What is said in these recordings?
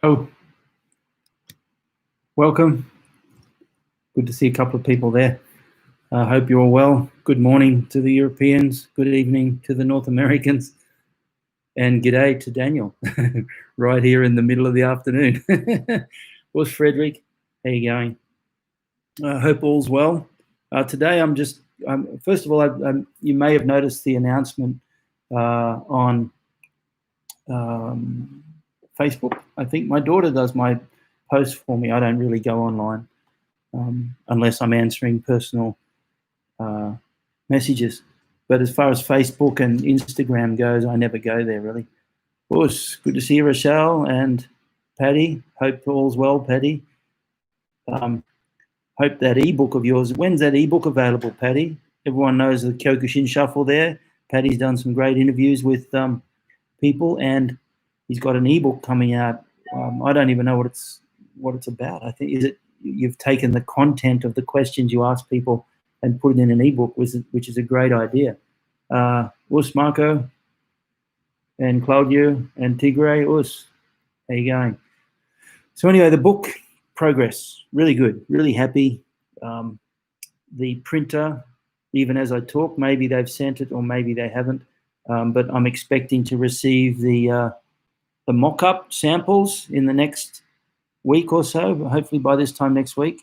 Oh, welcome. Good to see a couple of people there. I hope you're all well. Good morning to the Europeans. Good evening to the North Americans. And g'day to Daniel, right here in the middle of the afternoon. What's Frederick? How you going? I hope all's well. Today first of all, you may have noticed the announcement on Facebook. I think my daughter does my posts for me. I don't really go online unless I'm answering personal messages. But as far as Facebook and Instagram goes, I never go there really. Of course, good to see you, Rochelle and Patty. Hope all's well, Patty. Hope that ebook of yours. When's that ebook available, Patty? Everyone knows the Kyokushin Shuffle there. Patty's done some great interviews with people, and he's got an ebook coming out. I don't even know what it's about. I think you've taken the content of the questions you ask people and put it in an ebook, which is a great idea. Us, Marco, and Claudio, and Tigre. Us, how you going? So anyway, the book progress, really good, really happy. The printer, even as I talk, maybe they've sent it or maybe they haven't, but I'm expecting to receive the mock-up samples in the next week or so, hopefully by this time next week.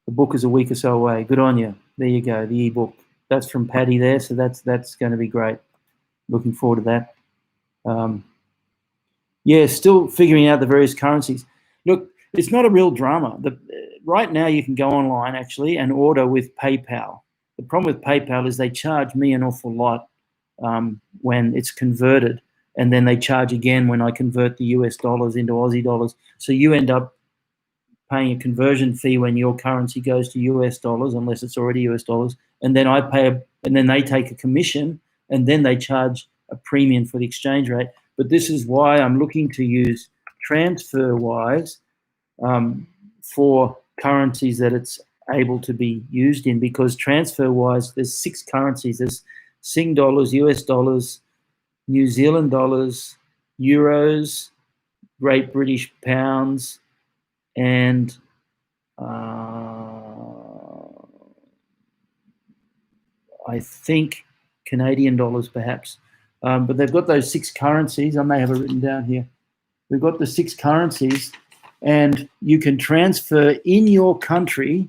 The book is a week or so away. Good on you. There you go, the ebook. That's from Patty there, so that's going to be great. Looking forward to that. Yeah, still figuring out the various currencies. Look, it's not a real drama. Right now you can go online actually and order with PayPal. The problem with PayPal is they charge me an awful lot when it's converted, and then they charge again when I convert the US dollars into Aussie dollars. So you end up paying a conversion fee when your currency goes to US dollars, unless it's already US dollars, and then I pay, and then they take a commission, and then they charge a premium for the exchange rate. But this is why I'm looking to use TransferWise for currencies that it's able to be used in, because TransferWise, there's 6 currencies. There's Sing dollars, US dollars, New Zealand dollars, euros, Great British pounds, and I think Canadian dollars perhaps. But they've got those 6 currencies. I may have it written down here. We've got the 6 currencies, and you can transfer in your country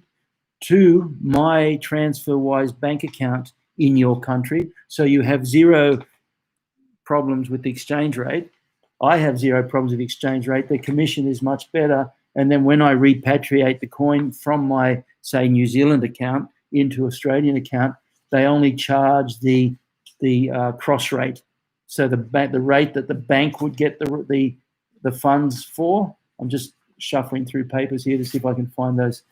to my TransferWise bank account in your country. So you have 0 problems with the exchange rate. I have 0 problems with the exchange rate. The commission is much better. And then when I repatriate the coin from my, say, New Zealand account into Australian account, they only charge the cross rate. So the rate that the bank would get the funds for. I'm just shuffling through papers here to see if I can find those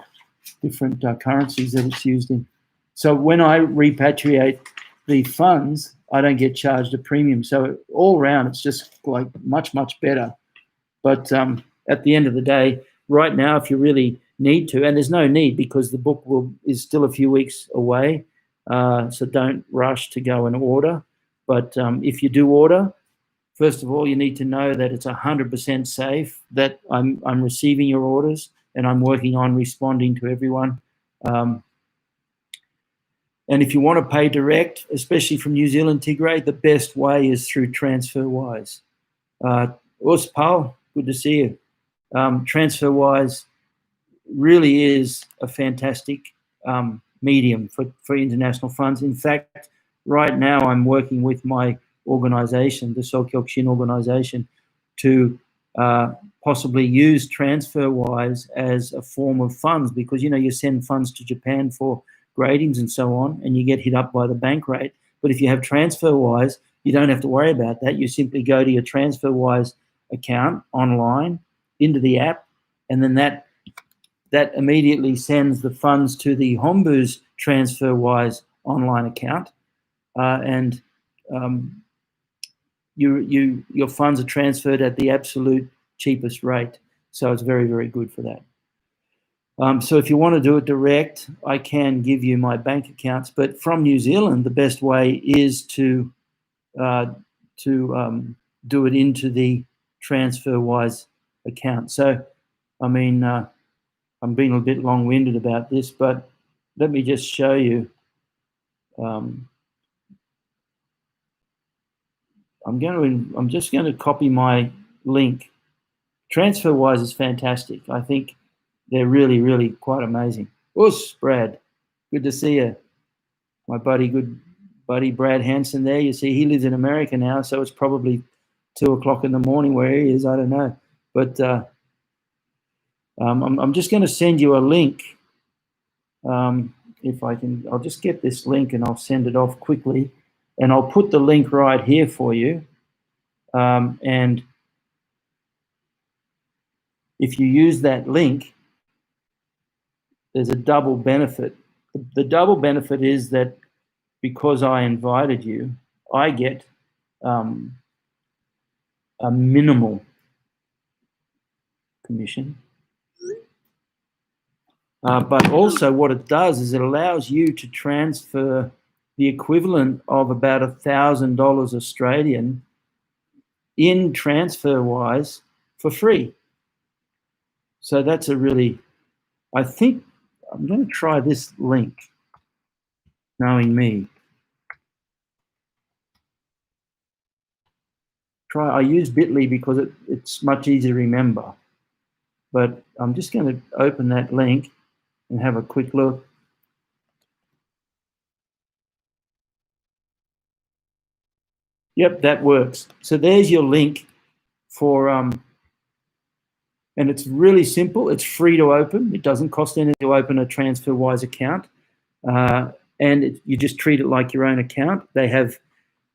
different currencies that it's used in. So when I repatriate the funds, I don't get charged a premium. So all around, it's just like much, much better. But at the end of the day, right now, if you really need to, and there's no need because the book is still a few weeks away, so don't rush to go and order. But if you do order, first of all, you need to know that it's 100% safe, that I'm receiving your orders and I'm working on responding to everyone. And if you want to pay direct, especially from New Zealand, Tigray, the best way is through TransferWise. Us, Paul, good to see you. TransferWise really is a fantastic medium for international funds. In fact, right now I'm working with my organization, the Seoul Kyokushin organization, to possibly use TransferWise as a form of funds, because, you know, you send funds to Japan for gradings and so on, and you get hit up by the bank rate. But if you have TransferWise, you don't have to worry about that. You simply go to your TransferWise account online into the app, and then that immediately sends the funds to the Hombu's TransferWise online account, and your funds are transferred at the absolute cheapest rate. So it's very, very good for that. So if you want to do it direct, I can give you my bank accounts. But from New Zealand, the best way is to do it into the TransferWise account. So, I mean, I'm being a bit long-winded about this, but let me just show you. I'm just going to copy my link. TransferWise is fantastic. I think they're really, really quite amazing. Us, Brad, good to see you. My good buddy Brad Hansen there. You see, he lives in America now, so it's probably 2 o'clock in the morning where he is. I don't know, but I'm just going to send you a link. If I can, I'll just get this link and I'll send it off quickly, and I'll put the link right here for you. And if you use that link, there's a double benefit. The double benefit is that because I invited you, I get a minimal commission. But also what it does is it allows you to transfer the equivalent of about $1,000 Australian in TransferWise for free. So that's a really, I think I'm going to try this link, knowing me. I use Bitly because it's much easier to remember. But I'm just going to open that link and have a quick look. Yep, that works. So there's your link for, and it's really simple. It's free to open. It doesn't cost anything to open a TransferWise account. And you just treat it like your own account. They have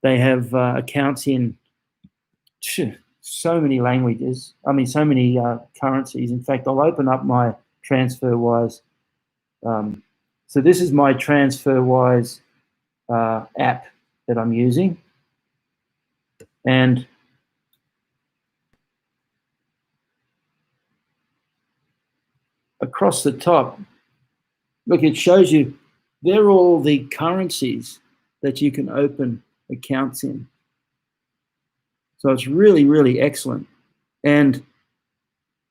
accounts in so many languages. I mean, so many currencies. In fact, I'll open up my TransferWise. So this is my TransferWise app that I'm using. And across the top, look, it shows you, they're all the currencies that you can open accounts in. So it's really, really excellent. And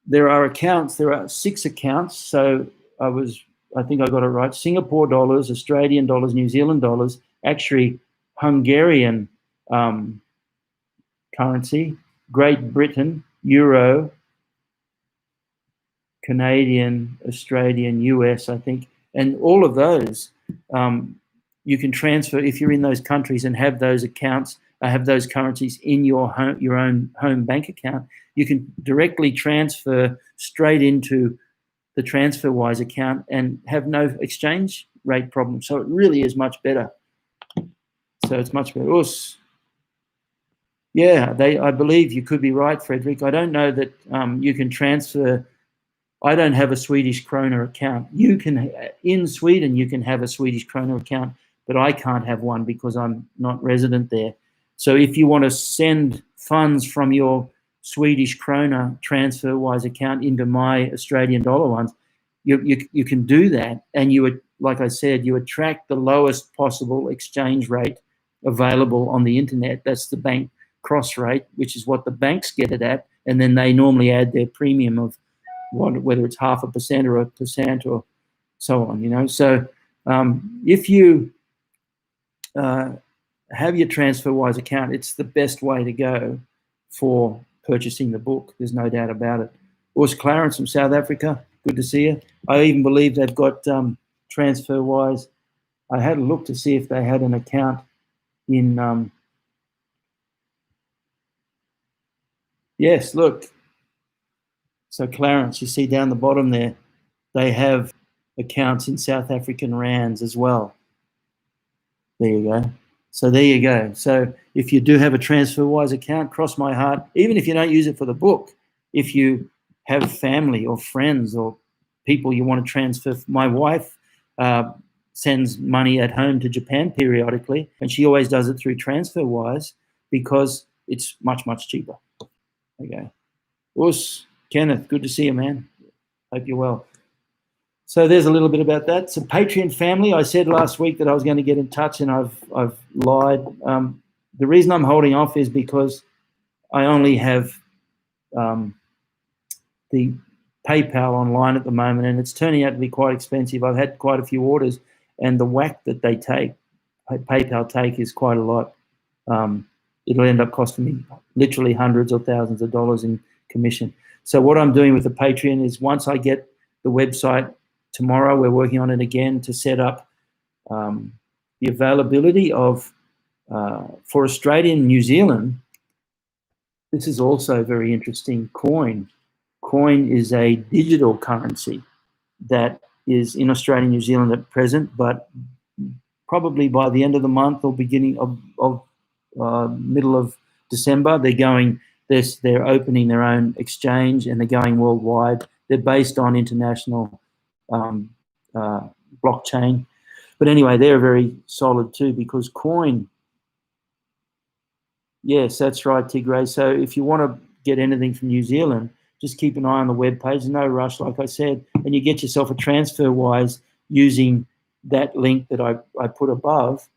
there are 6 accounts. So I think I got it right. Singapore dollars, Australian dollars, New Zealand dollars, actually Hungarian currency, Great Britain, Euro, Canadian, Australian, US, I think. And all of those you can transfer if you're in those countries and have those accounts, have those currencies in your own home bank account. You can directly transfer straight into the TransferWise account and have no exchange rate problem. So it really is much better. So it's much better. Yeah, I believe you could be right, Frederick. I don't know that you can transfer. I don't have a Swedish krona account. You can, in Sweden, you can have a Swedish krona account, but I can't have one because I'm not resident there. So if you want to send funds from your Swedish krona TransferWise account into my Australian dollar ones, you can do that, and you would, like I said, you attract the lowest possible exchange rate available on the internet. That's the bank cross rate, which is what the banks get it at, and then they normally add their premium of whether it's 0.5% or 1% or so on, you know. So if you have your TransferWise account, it's the best way to go for purchasing the book. There's no doubt about it. Urs Clarence from South Africa, good to see you. I even believe they've got TransferWise. I had a look to see if they had an account in, yes, look. So Clarence, you see down the bottom there, they have accounts in South African rands as well. There you go. So there you go. So if you do have a TransferWise account, cross my heart, even if you don't use it for the book, if you have family or friends or people you want to transfer. My wife sends money at home to Japan periodically, and she always does it through TransferWise because it's much, much cheaper. Okay. Us, Kenneth, good to see you, man. Hope you're well. So there's a little bit about that. So Patreon family, I said last week that I was going to get in touch, and I've lied. The reason I'm holding off is because I only have the PayPal online at the moment, and it's turning out to be quite expensive. I've had quite a few orders, and the whack that they take, PayPal take, is quite a lot. It'll end up costing me literally hundreds or thousands of dollars in commission. So what I'm doing with the Patreon is, once I get the website tomorrow, we're working on it again to set up the availability of, for Australia and New Zealand, this is also very interesting, coin. Coin is a digital currency that is in Australia and New Zealand at present, but probably by the end of the month or beginning of middle of December, they're opening their own exchange, and they're going worldwide. They're based on international blockchain. But anyway, they're very solid too, because coin, yes, that's right, Tigray. So if you want to get anything from New Zealand, just keep an eye on the webpage. No rush, like I said, and you get yourself a TransferWise using that link that I put above,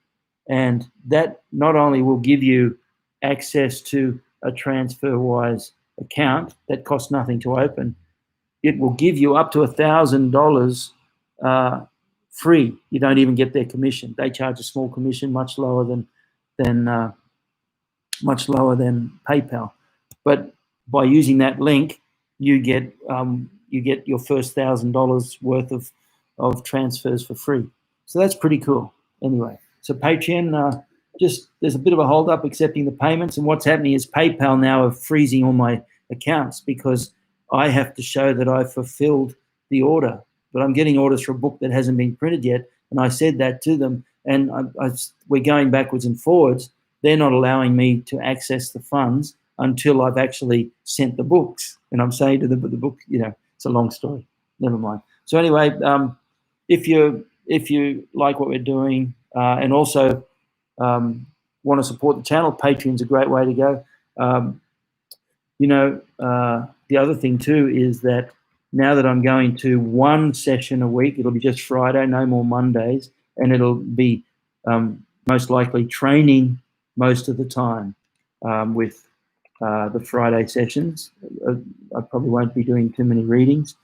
and that not only will give you access to a TransferWise account that costs nothing to open, it will give you up to $1,000 free. You don't even get their commission. They charge a small commission, much lower than PayPal. But by using that link, you get your first $1,000 worth of transfers for free. So that's pretty cool. Anyway, so Patreon, there's a bit of a hold up accepting the payments, and what's happening is PayPal now are freezing all my accounts because I have to show that I've fulfilled the order. But I'm getting orders for a book that hasn't been printed yet, and I said that to them, and we're going backwards and forwards. They're not allowing me to access the funds until I've actually sent the books. And I'm saying to them, but the book, it's a long story. Never mind. So anyway, if you like what we're doing, and also want to support the channel, Patreon's a great way to go. The other thing too is that now that I'm going to one session a week, it'll be just Friday, no more Mondays, and it'll be most likely training most of the time with the Friday sessions. I probably won't be doing too many readings.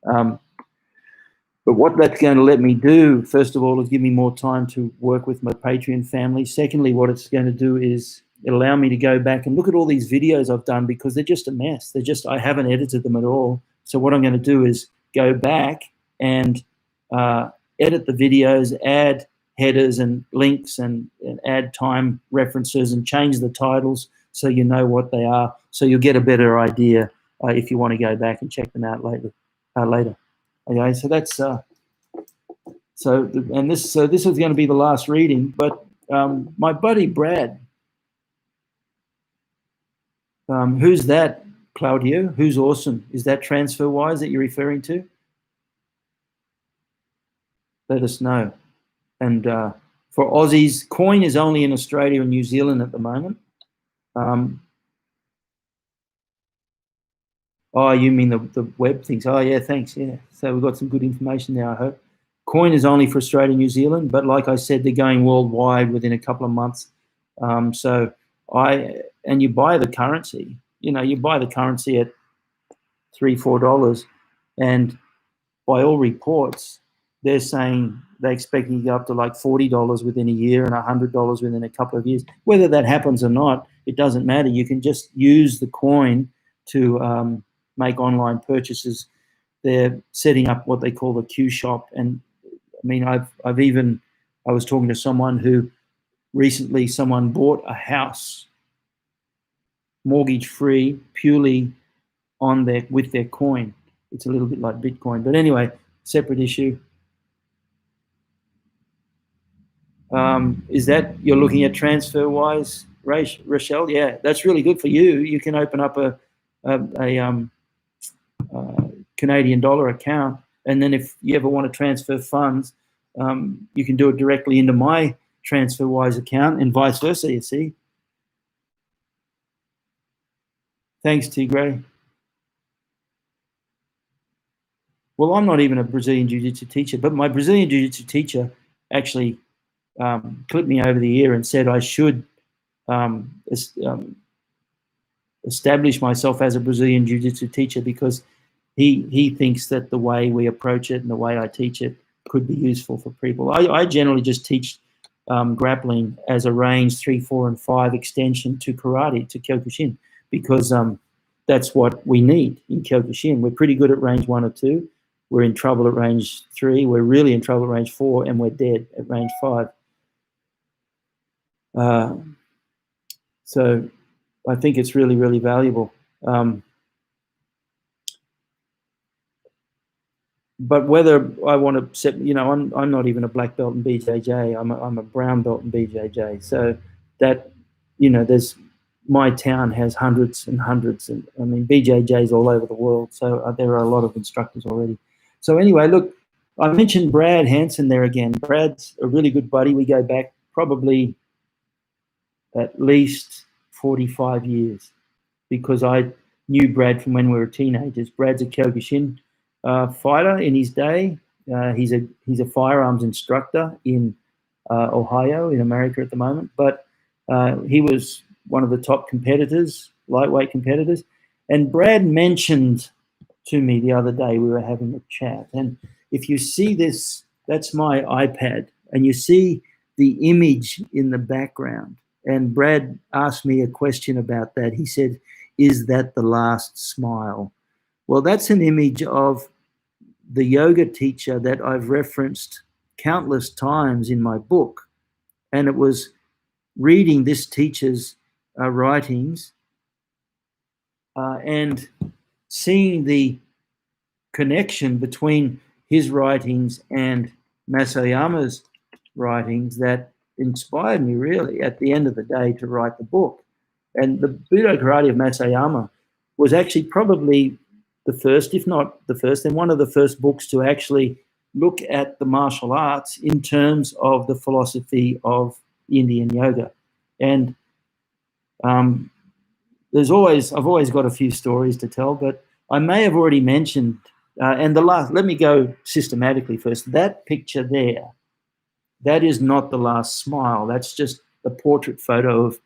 But what that's going to let me do, first of all, is give me more time to work with my Patreon family. Secondly, what it's going to do is allow me to go back and look at all these videos I've done, because they're just a mess. I haven't edited them at all. So what I'm going to do is go back and edit the videos, add headers and links, and add time references, and change the titles so you know what they are, so you'll get a better idea if you want to go back and check them out later. Okay, so that's this is going to be the last reading. But my buddy Brad, who's that, Claudio? Who's awesome? Is that TransferWise that you're referring to? Let us know. And for Aussies, coin is only in Australia and New Zealand at the moment. Oh, you mean the web things? Oh, yeah, thanks. Yeah, so we've got some good information there, I hope. Coin is only for Australia and New Zealand, but like I said, they're going worldwide within a couple of months. And you buy the currency. You buy the currency at $3-4, and by all reports, they're saying they're expecting to go up to like $40 within a year and $100 within a couple of years. Whether that happens or not, it doesn't matter. You can just use the coin to make online purchases. They're setting up what they call the Q shop, and I mean, I was talking to someone who recently bought a house mortgage free purely with their coin. It's a little bit like Bitcoin, but anyway, separate issue. Is that you're looking at TransferWise, Rochelle? Yeah, that's really good for you. You can open up a Canadian dollar account, and then if you ever want to transfer funds, you can do it directly into my TransferWise account, and vice versa. You see. Thanks, Tigray. Well, I'm not even a Brazilian Jiu-Jitsu teacher, but my Brazilian Jiu-Jitsu teacher actually clipped me over the ear and said I should establish myself as a Brazilian Jiu-Jitsu teacher because he thinks that the way we approach it and the way I teach it could be useful for people. I generally just teach grappling as a range 3, 4, and 5 extension to karate, to Kyokushin, because that's what we need in Kyokushin. We're pretty good at range 1 or 2. We're in trouble at range 3. We're really in trouble at range 4, and we're dead at range 5. So I think it's really, really valuable. But whether I want to set, I'm not even a black belt in BJJ. I'm a brown belt in BJJ. So that, there's, my town has hundreds and hundreds, and I mean BJJ's all over the world. So there are a lot of instructors already. So anyway, look, I mentioned Brad Hansen there again. Brad's a really good buddy. We go back probably at least 45 years because I knew Brad from when we were teenagers. Brad's a Kyokushin fighter in his day. He's a firearms instructor in Ohio, in America at the moment. But he was one of the top competitors, lightweight competitors. And Brad mentioned to me the other day, we were having a chat. And if you see this, that's my iPad. And you see the image in the background. And Brad asked me a question about that. He said, "Is that the last smile?" Well, that's an image of the yoga teacher that I've referenced countless times in my book. And it was reading this teacher's writings and seeing the connection between his writings and Masayama's writings that inspired me, really, at the end of the day, to write the book. And the Budo Karate of Masayama was actually probably the first, if not the first, and one of the first books to actually look at the martial arts in terms of the philosophy of Indian yoga. And I've always got a few stories to tell, but I may have already mentioned, let me go systematically first. That picture there, that is not the last smile. That's just a portrait photo of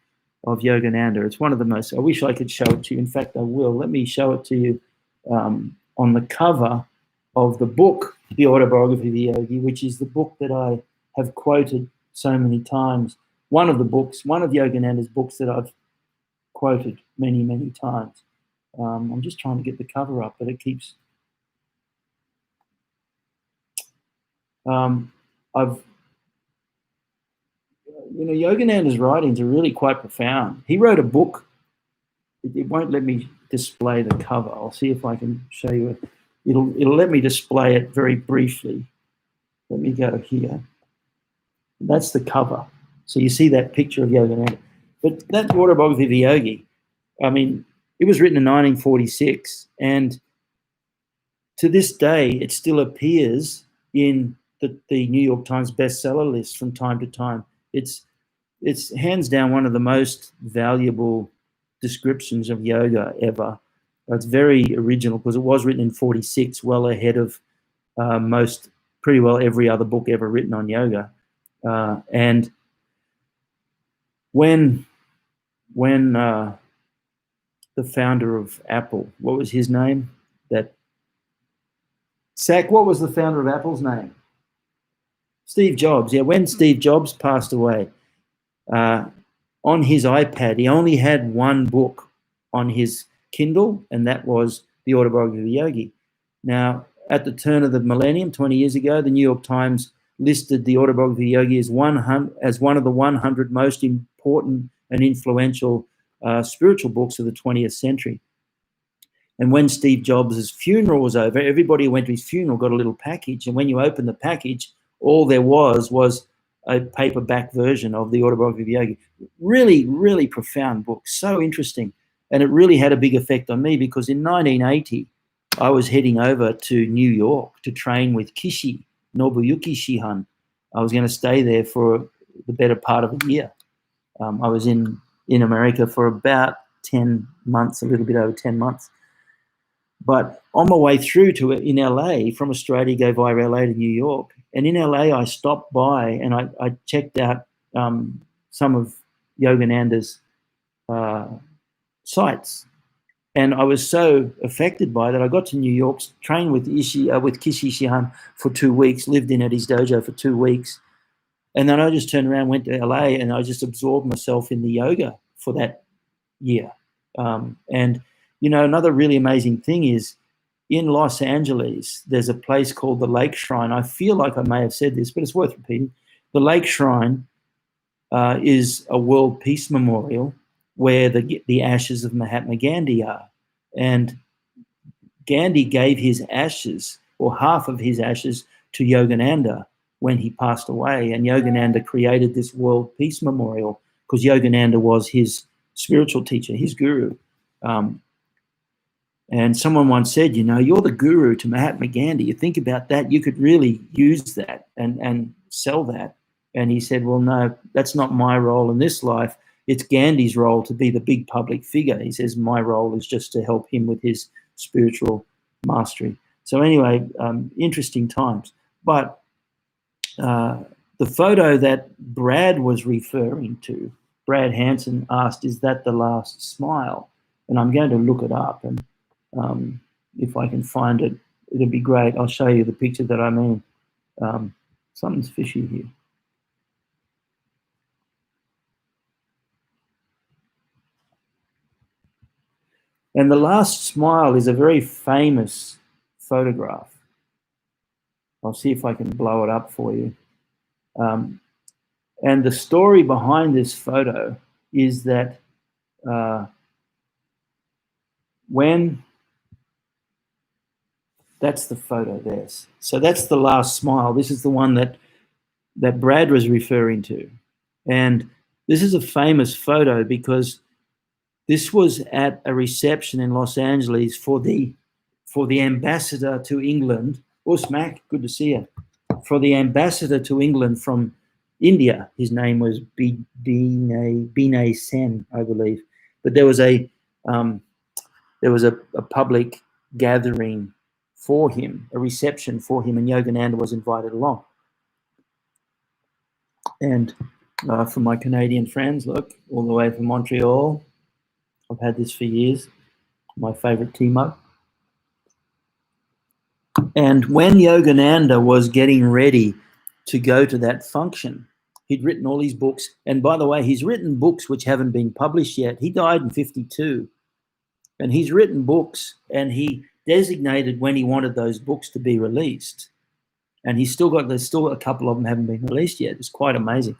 Yogananda. It's one of the most, I wish I could show it to you. In fact, I will. Let me show it to you on the cover of the book, The Autobiography of Yogi, which is the book that I have quoted so many times. One of Yogananda's books that I've quoted many, many times. I'm just trying to get the cover up, but it keeps... Yogananda's writings are really quite profound. He wrote a book. It won't let me display the cover. I'll see if I can show you it. It'll let me display it very briefly. Let me go here. That's the cover. So you see that picture of Yogananda. But that Autobiography of Yogi, I mean, it was written in 1946, and to this day, it still appears in the New York Times bestseller list from time to time. It's hands down one of the most valuable descriptions of yoga ever. It's very original because it was written in 46, well ahead of pretty well every other book ever written on yoga. And when the founder of Apple, what was his name? What was the founder of Apple's name? Steve Jobs. Yeah, when Steve Jobs passed away, on his iPad, he only had one book on his Kindle, and that was The Autobiography of Yogi. Now, at the turn of the millennium, 20 years ago, the New York Times listed The Autobiography of Yogi as one of the 100 most important and influential spiritual books of the 20th century. And when Steve Jobs' funeral was over, everybody who went to his funeral got a little package. And when you opened the package, all there was a paperback version of The Autobiography of Yogi. Really, really profound book. So interesting. And it really had a big effect on me because in 1980, I was heading over to New York to train with Kishi, Nobuyuki Shihan. I was going to stay there for the better part of a year. I was in America for about 10 months, a little bit over 10 months. But on my way through to it in LA, from Australia, go via LA to New York. And in LA, I stopped by and I checked out some of Yogananda's sights. And I was so affected by that. I got to New York, trained with Kishi Shihan for 2 weeks, lived in at his dojo for 2 weeks. And then I just turned around, went to LA, and I just absorbed myself in the yoga for that year. And, you know, another really amazing thing is in Los Angeles, there's a place called the Lake Shrine. I feel like I may have said this, but it's worth repeating. The Lake Shrine is a world peace memorial where the ashes of Mahatma Gandhi are. And Gandhi gave his ashes, or half of his ashes, to Yogananda when he passed away. And Yogananda created this world peace memorial because Yogananda was his spiritual teacher, his guru. And someone once said, you know, you're the guru to Mahatma Gandhi. You think about that, you could really use that and sell that. And he said, well, no, that's not my role in this life. It's Gandhi's role to be the big public figure. He says, my role is just to help him with his spiritual mastery. So anyway, interesting times. But the photo that Brad was referring to, Brad Hansen asked, is that the last smile? And I'm going to look it up. And if I can find it, it'll be great. I'll show you the picture that I mean. Something's fishy here. And the last smile is a very famous photograph. I'll see if I can blow it up for you. And the story behind this photo is that that's the photo there. So that's the last smile. This is the one that Brad was referring to. And this is a famous photo because this was at a reception in Los Angeles for the ambassador to England. Oh, Smack, good to see you. For the ambassador to England from India. His name was Binay Sen, I believe. But there was a public gathering for him, a reception for him, and Yogananda was invited along. And for my Canadian friends, look, all the way from Montreal, I've had this for years, my favorite tea mug. And when Yogananda was getting ready to go to that function, he'd written all these books. And by the way, he's written books which haven't been published yet. He died in 52. And he's written books, and he designated when he wanted those books to be released. And there's still a couple of them haven't been released yet. It's quite amazing.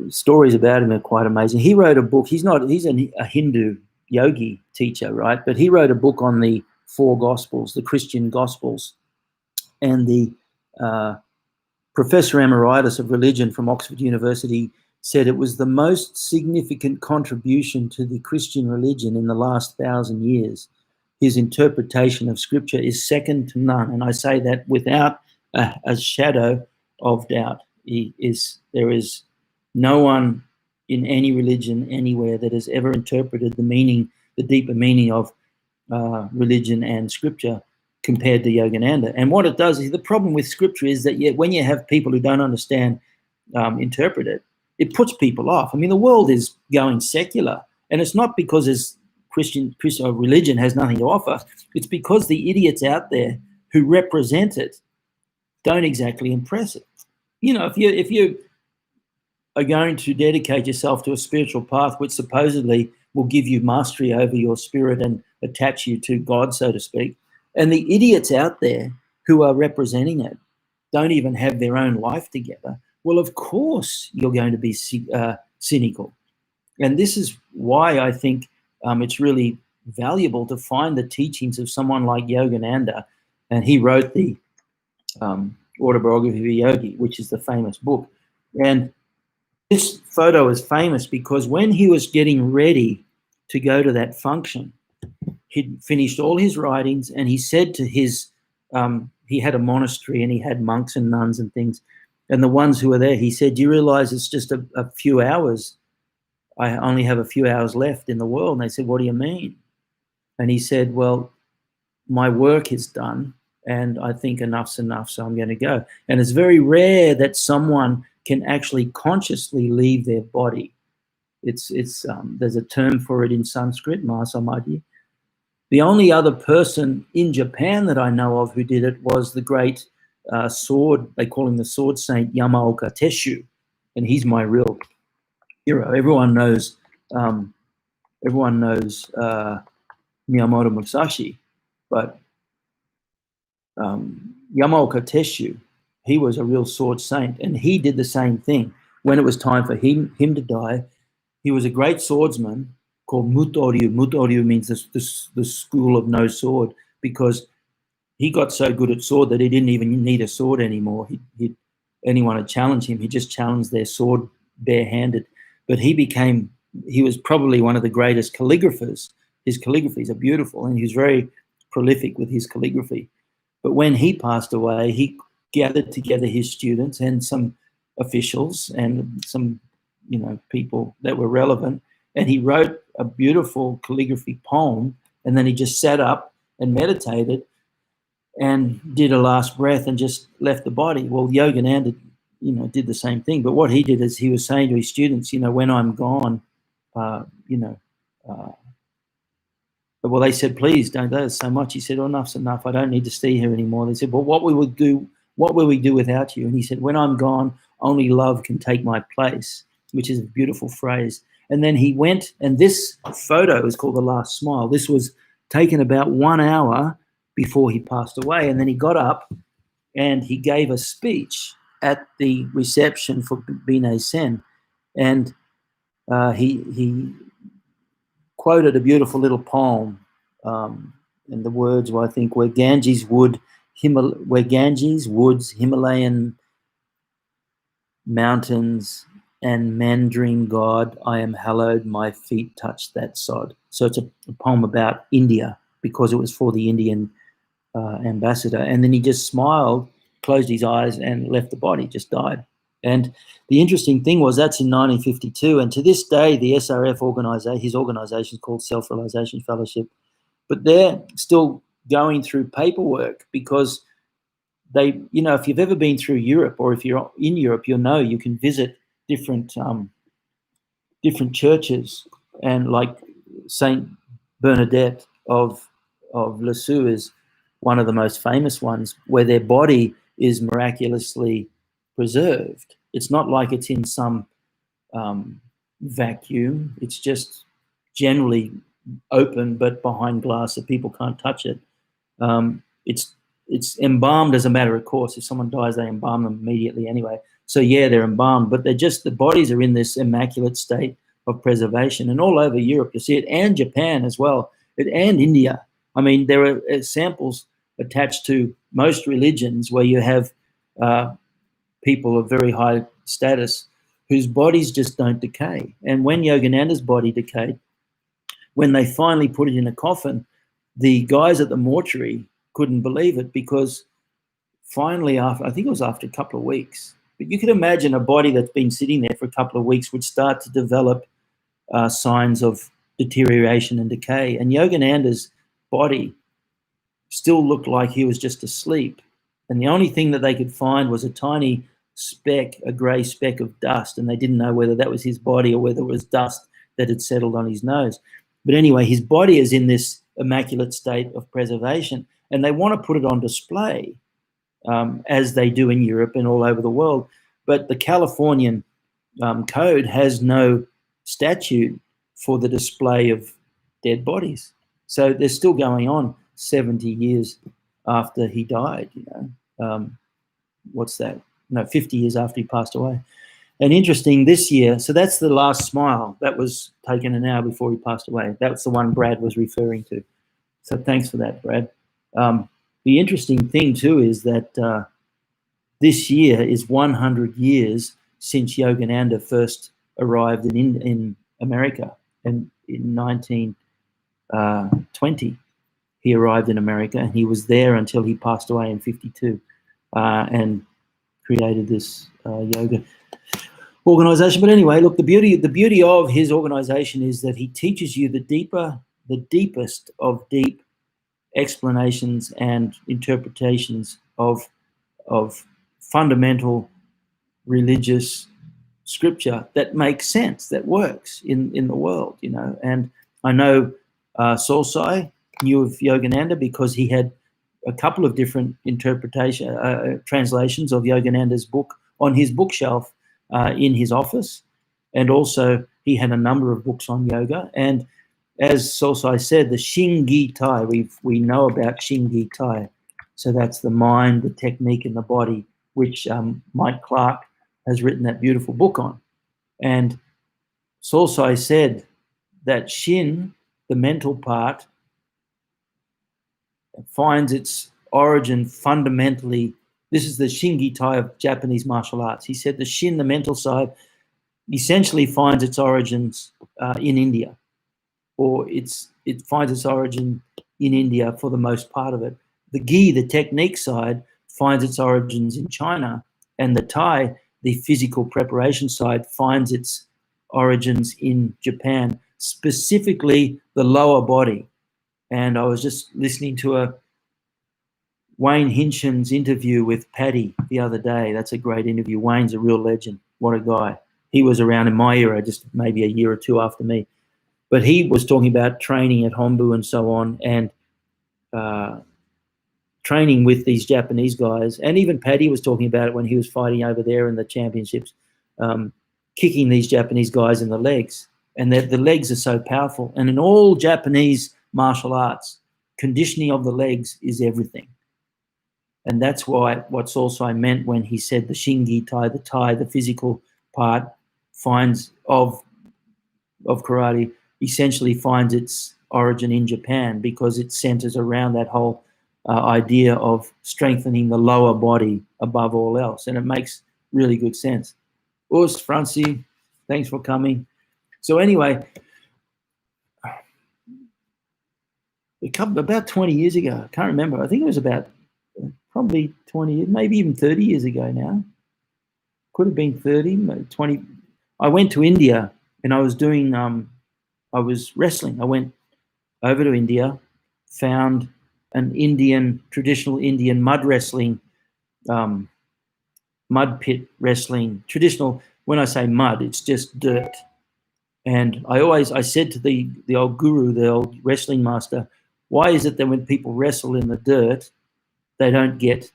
Stories about him are quite amazing. He wrote a book. He's a Hindu yogi teacher, right? But he wrote a book on the 4 Gospels, the Christian Gospels. And the Professor Emeritus of Religion from Oxford University said it was the most significant contribution to the Christian religion in the last 1,000 years. His interpretation of Scripture is second to none. And I say that without a shadow of doubt. There is no one in any religion anywhere that has ever interpreted the deeper meaning of religion and Scripture compared to Yogananda. And what it does is, the problem with Scripture is that when you have people who don't understand interpret it, it puts people off. I mean, the world is going secular, and it's not because Christian religion has nothing to offer. It's because the idiots out there who represent it don't exactly impress it. You know, if you are going to dedicate yourself to a spiritual path which supposedly will give you mastery over your spirit and attach you to God, so to speak, and the idiots out there who are representing it don't even have their own life together, well, of course you're going to be cynical. And this is why I think it's really valuable to find the teachings of someone like Yogananda. And he wrote the Autobiography of Yogi, which is the famous book. And this photo is famous because when he was getting ready to go to that function, he'd finished all his writings, and he said to his, he had a monastery and he had monks and nuns and things. And the ones who were there, he said, do you realize it's just a few hours? I only have a few hours left in the world. And they said, what do you mean? And he said, well, my work is done, and I think enough's enough, so I'm going to go. And it's very rare that someone can actually consciously leave their body. There's a term for it in Sanskrit, Mahasamadhi. The only other person in Japan that I know of who did it was the great sword, they call him the sword saint, Yamaoka Teshu, and he's my real hero. Everyone knows Miyamoto Musashi, but Yamaoka Teshu, he was a real sword saint, and he did the same thing. When it was time for him to die, he was a great swordsman called Mutoryu. Mutoryu means the school of no sword, because he got so good at sword that he didn't even need a sword anymore. Anyone would challenge him, he just challenged their sword barehanded. But he was probably one of the greatest calligraphers. His calligraphies are beautiful, and he's very prolific with his calligraphy. But when he passed away, he gathered together his students and some officials and some, people that were relevant, and he wrote a beautiful calligraphy poem, and then he just sat up and meditated and did a last breath and just left the body. Well, Yogananda, did the same thing. But what he did is he was saying to his students, when I'm gone, well, they said, please don't do so much. He said, oh, enough's enough. I don't need to stay here anymore. They said, well, what will we do without you? And he said, when I'm gone, only love can take my place, which is a beautiful phrase. And then he went, and this photo is called The Last Smile. This was taken about 1 hour before he passed away. And then he got up and he gave a speech at the reception for Bine Sen. And he quoted a beautiful little poem. And the words were, I think, where Ganges woods, Himalayan mountains, and men dream God, I am hallowed, my feet touch that sod. So it's a poem about India, because it was for the Indian ambassador. And then he just smiled, closed his eyes, and left the body, just died. And the interesting thing was, that's in 1952, and to this day, the SRF his organization is called Self-Realization Fellowship, but they're still going through paperwork, because they, if you've ever been through Europe, or if you're in Europe, you'll know you can visit different churches, and like Saint Bernadette of Lisieux is one of the most famous ones, where their body is miraculously preserved. It's not like it's in some vacuum. It's just generally open, but behind glass, so people can't touch it. It's embalmed as a matter of course. If someone dies, they embalm them immediately anyway. So yeah, they're embalmed, but the bodies are in this immaculate state of preservation. And all over Europe, you see it, and Japan as well, and India. I mean, there are samples attached to most religions where you have people of very high status whose bodies just don't decay. And when Yogananda's body decayed, when they finally put it in a coffin, the guys at the mortuary couldn't believe it, because finally, I think it was after a couple of weeks, but you could imagine a body that's been sitting there for a couple of weeks would start to develop signs of deterioration and decay. And Yogananda's body still looked like he was just asleep. And the only thing that they could find was a tiny speck, a grey speck of dust, and they didn't know whether that was his body or whether it was dust that had settled on his nose. But anyway, his body is in this immaculate state of preservation, and they want to put it on display, as they do in Europe and all over the world. But the Californian code has no statute for the display of dead bodies. So they're still going on 70 years after he died, what's that? No, 50 years after he passed away. And interesting, this year, so that's The Last Smile. That was taken an hour before he passed away. That's the one Brad was referring to. So thanks for that, Brad. The interesting thing, too, is that this year is 100 years since Yogananda first arrived in America. And in 1920, he arrived in America, and he was there until he passed away in 52, and created this yoga organization. But anyway, look, the beauty of his organization is that he teaches you the deepest of deep explanations and interpretations of fundamental religious scripture that makes sense, that works in the world, you know. And I know Solsai knew of Yogananda because he had a couple of different translations of Yogananda's book on his bookshelf in his office. And also he had a number of books on yoga. And as Solsai said, the Shingi Tai, we know about Shingi Tai. So that's the mind, the technique, and the body, which Mike Clark has written that beautiful book on. And Solsai said that Shin, the mental part, finds its origin fundamentally. This is the Shingi Tai of Japanese martial arts. He said the Shin, the mental side, essentially finds its origins in India, or it finds its origin in India for the most part of it. The Gi, the technique side, finds its origins in China, and the Tai, the physical preparation side, finds its origins in Japan, specifically the lower body. And I was just listening to a Wayne Hinchin's interview with Paddy the other day. That's a great interview. Wayne's a real legend. What a guy. He was around in my era, just maybe a year or two after me. But he was talking about training at Hombu and so on, and training with these Japanese guys. And even Paddy was talking about it when he was fighting over there in the championships, kicking these Japanese guys in the legs. And the legs are so powerful. And in all Japanese martial arts, conditioning of the legs is everything. And that's what Solsai meant when he said the Shingi Tai, the physical part finds of karate, essentially finds its origin in Japan, because it centers around that whole idea of strengthening the lower body above all else. And it makes really good sense. Urs, Francie, thanks for coming. So anyway, about 20 years ago, I can't remember, I think it was about probably 20 years, maybe even 30 years ago now. Could have been 30, 20. I went to India and I was doing, I was wrestling. I went over to India, found an traditional Indian mud wrestling, mud pit wrestling, traditional. When I say mud, it's just dirt. And I said to the old guru, the old wrestling master, why is it that when people wrestle in the dirt, they don't get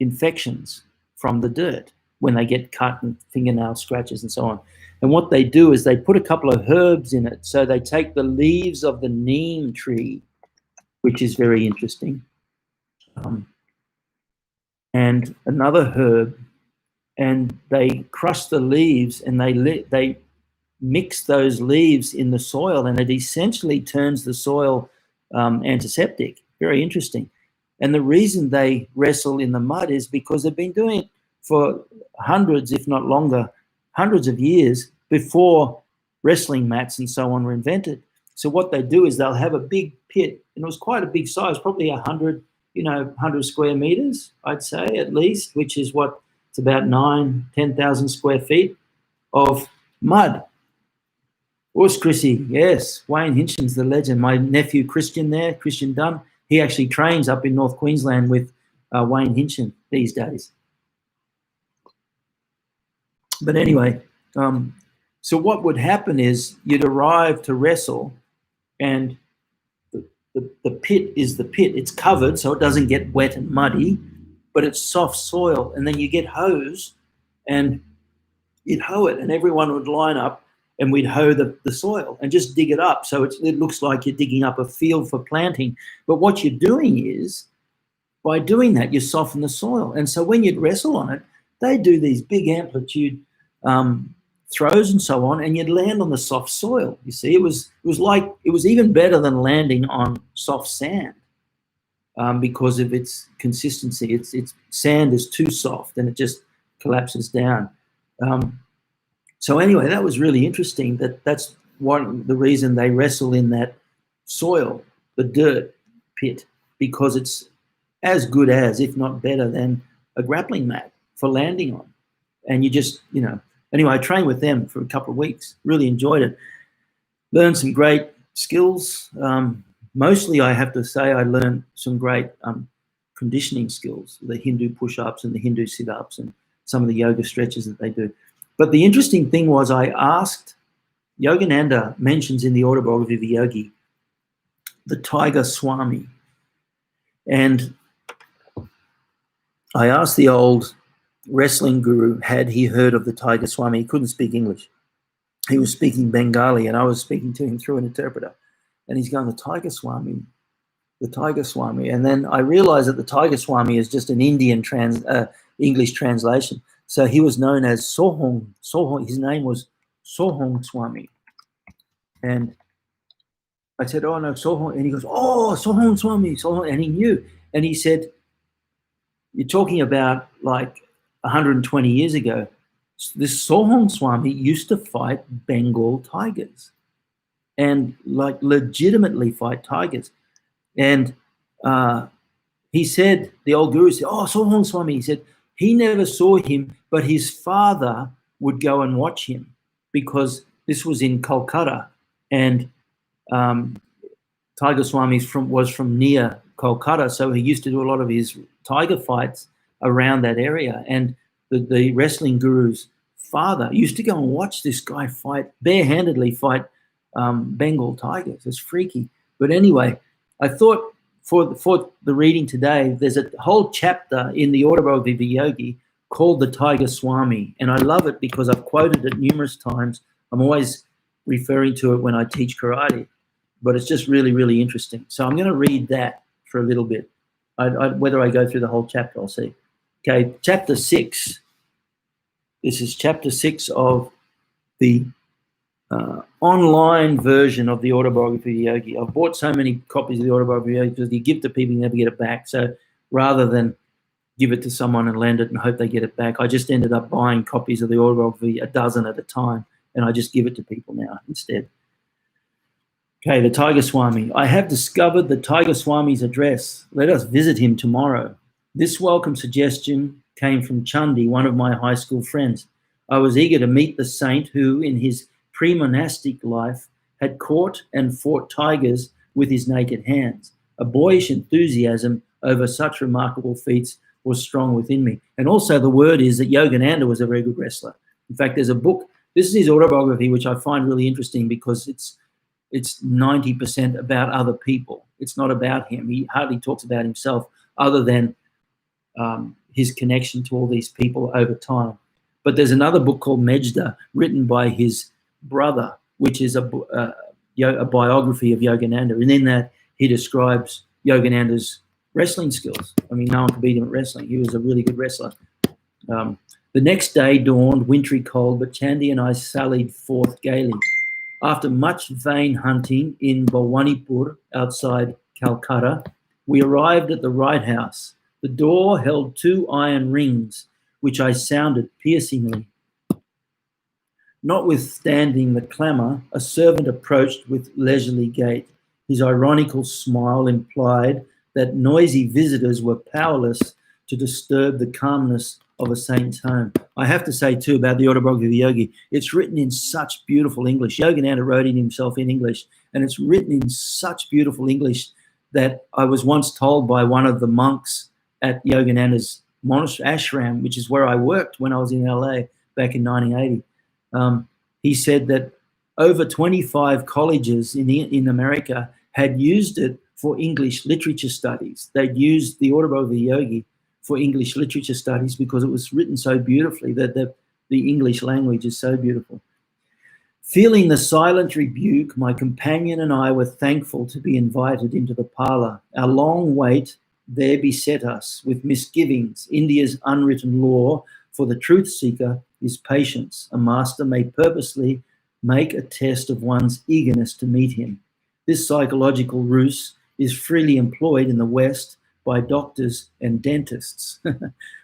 infections from the dirt when they get cut and fingernail scratches and so on? And what they do is they put a couple of herbs in it. So they take the leaves of the neem tree, which is very interesting, and another herb, and they crush the leaves and they mix those leaves in the soil, and it essentially turns the soil antiseptic. Very interesting. And the reason they wrestle in the mud is because they've been doing it for hundreds, if not longer, hundreds of years before wrestling mats and so on were invented. So what they do is they'll have a big pit, and it was quite a big size, probably 100 square meters, I'd say at least, which is it's about 10,000 square feet of mud. Urs Chrissy, yes, Wayne Hinchin's the legend. My nephew Christian Dunn, he actually trains up in North Queensland with Wayne Hinchin these days. But anyway, so what would happen is you'd arrive to wrestle, and the pit is the pit. It's covered so it doesn't get wet and muddy, but it's soft soil. And then you get hose, and you'd hoe it, and everyone would line up, and we'd hoe the soil and just dig it up. So it looks like you're digging up a field for planting. But what you're doing is, by doing that, you soften the soil. And so when you'd wrestle on it, they do these big amplitude throws and so on, and you'd land on the soft soil. You see, it was even better than landing on soft sand because of its consistency. Its sand is too soft and it just collapses down. So anyway, that was really interesting. That's the reason they wrestle in that soil, the dirt pit, because it's as good as, if not better than, a grappling mat for landing on. And you just, anyway, I trained with them for a couple of weeks, really enjoyed it. Learned some great skills. Mostly, I have to say, I learned some great conditioning skills, the Hindu push-ups and the Hindu sit-ups and some of the yoga stretches that they do. But the interesting thing was I asked, Yogananda mentions in the Autobiography of Yogi, the Tiger Swami. And I asked the old wrestling guru, had he heard of the Tiger Swami? He couldn't speak English. He was speaking Bengali, and I was speaking to him through an interpreter. And he's going, the Tiger Swami. And then I realized that the Tiger Swami is just an Indian English translation. So he was known as Sohong. His name was Sohong Swami. And I said, oh, no, Sohong. And he goes, oh, Sohong Swami, Sohong. And he knew. And he said, you're talking about like 120 years ago. This Sohong Swami used to fight Bengal tigers and like legitimately fight tigers. And he said, the old guru said, oh, Sohong Swami. He said he never saw him, but his father would go and watch him because this was in Kolkata. And Tiger Swami was from near Kolkata, so he used to do a lot of his tiger fights around that area. And the wrestling guru's father used to go and watch this guy barehandedly fight Bengal tigers. It's freaky. But anyway, I thought for the reading today, there's a whole chapter in the Autobiography of Yogi called the Tiger Swami. And I love it because I've quoted it numerous times. I'm always referring to it when I teach karate, but it's just really, really interesting. So I'm going to read that for a little bit. Whether I go through the whole chapter, I'll see. Okay, chapter 6. This is chapter 6 of the online version of the Autobiography of Yogi. I've bought so many copies of the Autobiography of Yogi because you give to people, you never get it back. So rather than give it to someone and lend it and hope they get it back, I just ended up buying copies of the Autobiography, a dozen at a time, and I just give it to people now instead. Okay, the Tiger Swami. I have discovered the Tiger Swami's address. Let us visit him tomorrow. This welcome suggestion came from Chandi, one of my high school friends. I was eager to meet the saint who, in his pre-monastic life, had caught and fought tigers with his naked hands. A boyish enthusiasm over such remarkable feats was strong within me. And also the word is that Yogananda was a very good wrestler. In fact, there's a book, this is his autobiography, which I find really interesting because it's 90% about other people. It's not about him. He hardly talks about himself other than his connection to all these people over time. But there's another book called Mejda, written by his brother, which is a biography of Yogananda. And in that, he describes Yogananda's wrestling skills. I mean, no one could beat him at wrestling. He was a really good wrestler. The next day dawned wintry cold, but Chandi and I sallied forth gaily. After much vain hunting in Bhawanipur, outside Calcutta, we arrived at the right house. The door held 2 iron rings, which I sounded piercingly. Notwithstanding the clamour, a servant approached with leisurely gait. His ironical smile implied that noisy visitors were powerless to disturb the calmness of a saint's home. I have to say, too, about the Autobiography of Yogi, it's written in such beautiful English. Yogananda wrote it himself in English, and it's written in such beautiful English that I was once told by one of the monks at Yogananda's monastery ashram, which is where I worked when I was in LA back in 1980. He said that over 25 colleges in America had used it for English literature studies. They'd used the Autobiography of Yogi for English literature studies because it was written so beautifully, that the English language is so beautiful. Feeling the silent rebuke, my companion and I were thankful to be invited into the parlour. Our long wait there beset us with misgivings. India's unwritten law for the truth seeker is patience. A master may purposely make a test of one's eagerness to meet him. This psychological ruse is freely employed in the West by doctors and dentists.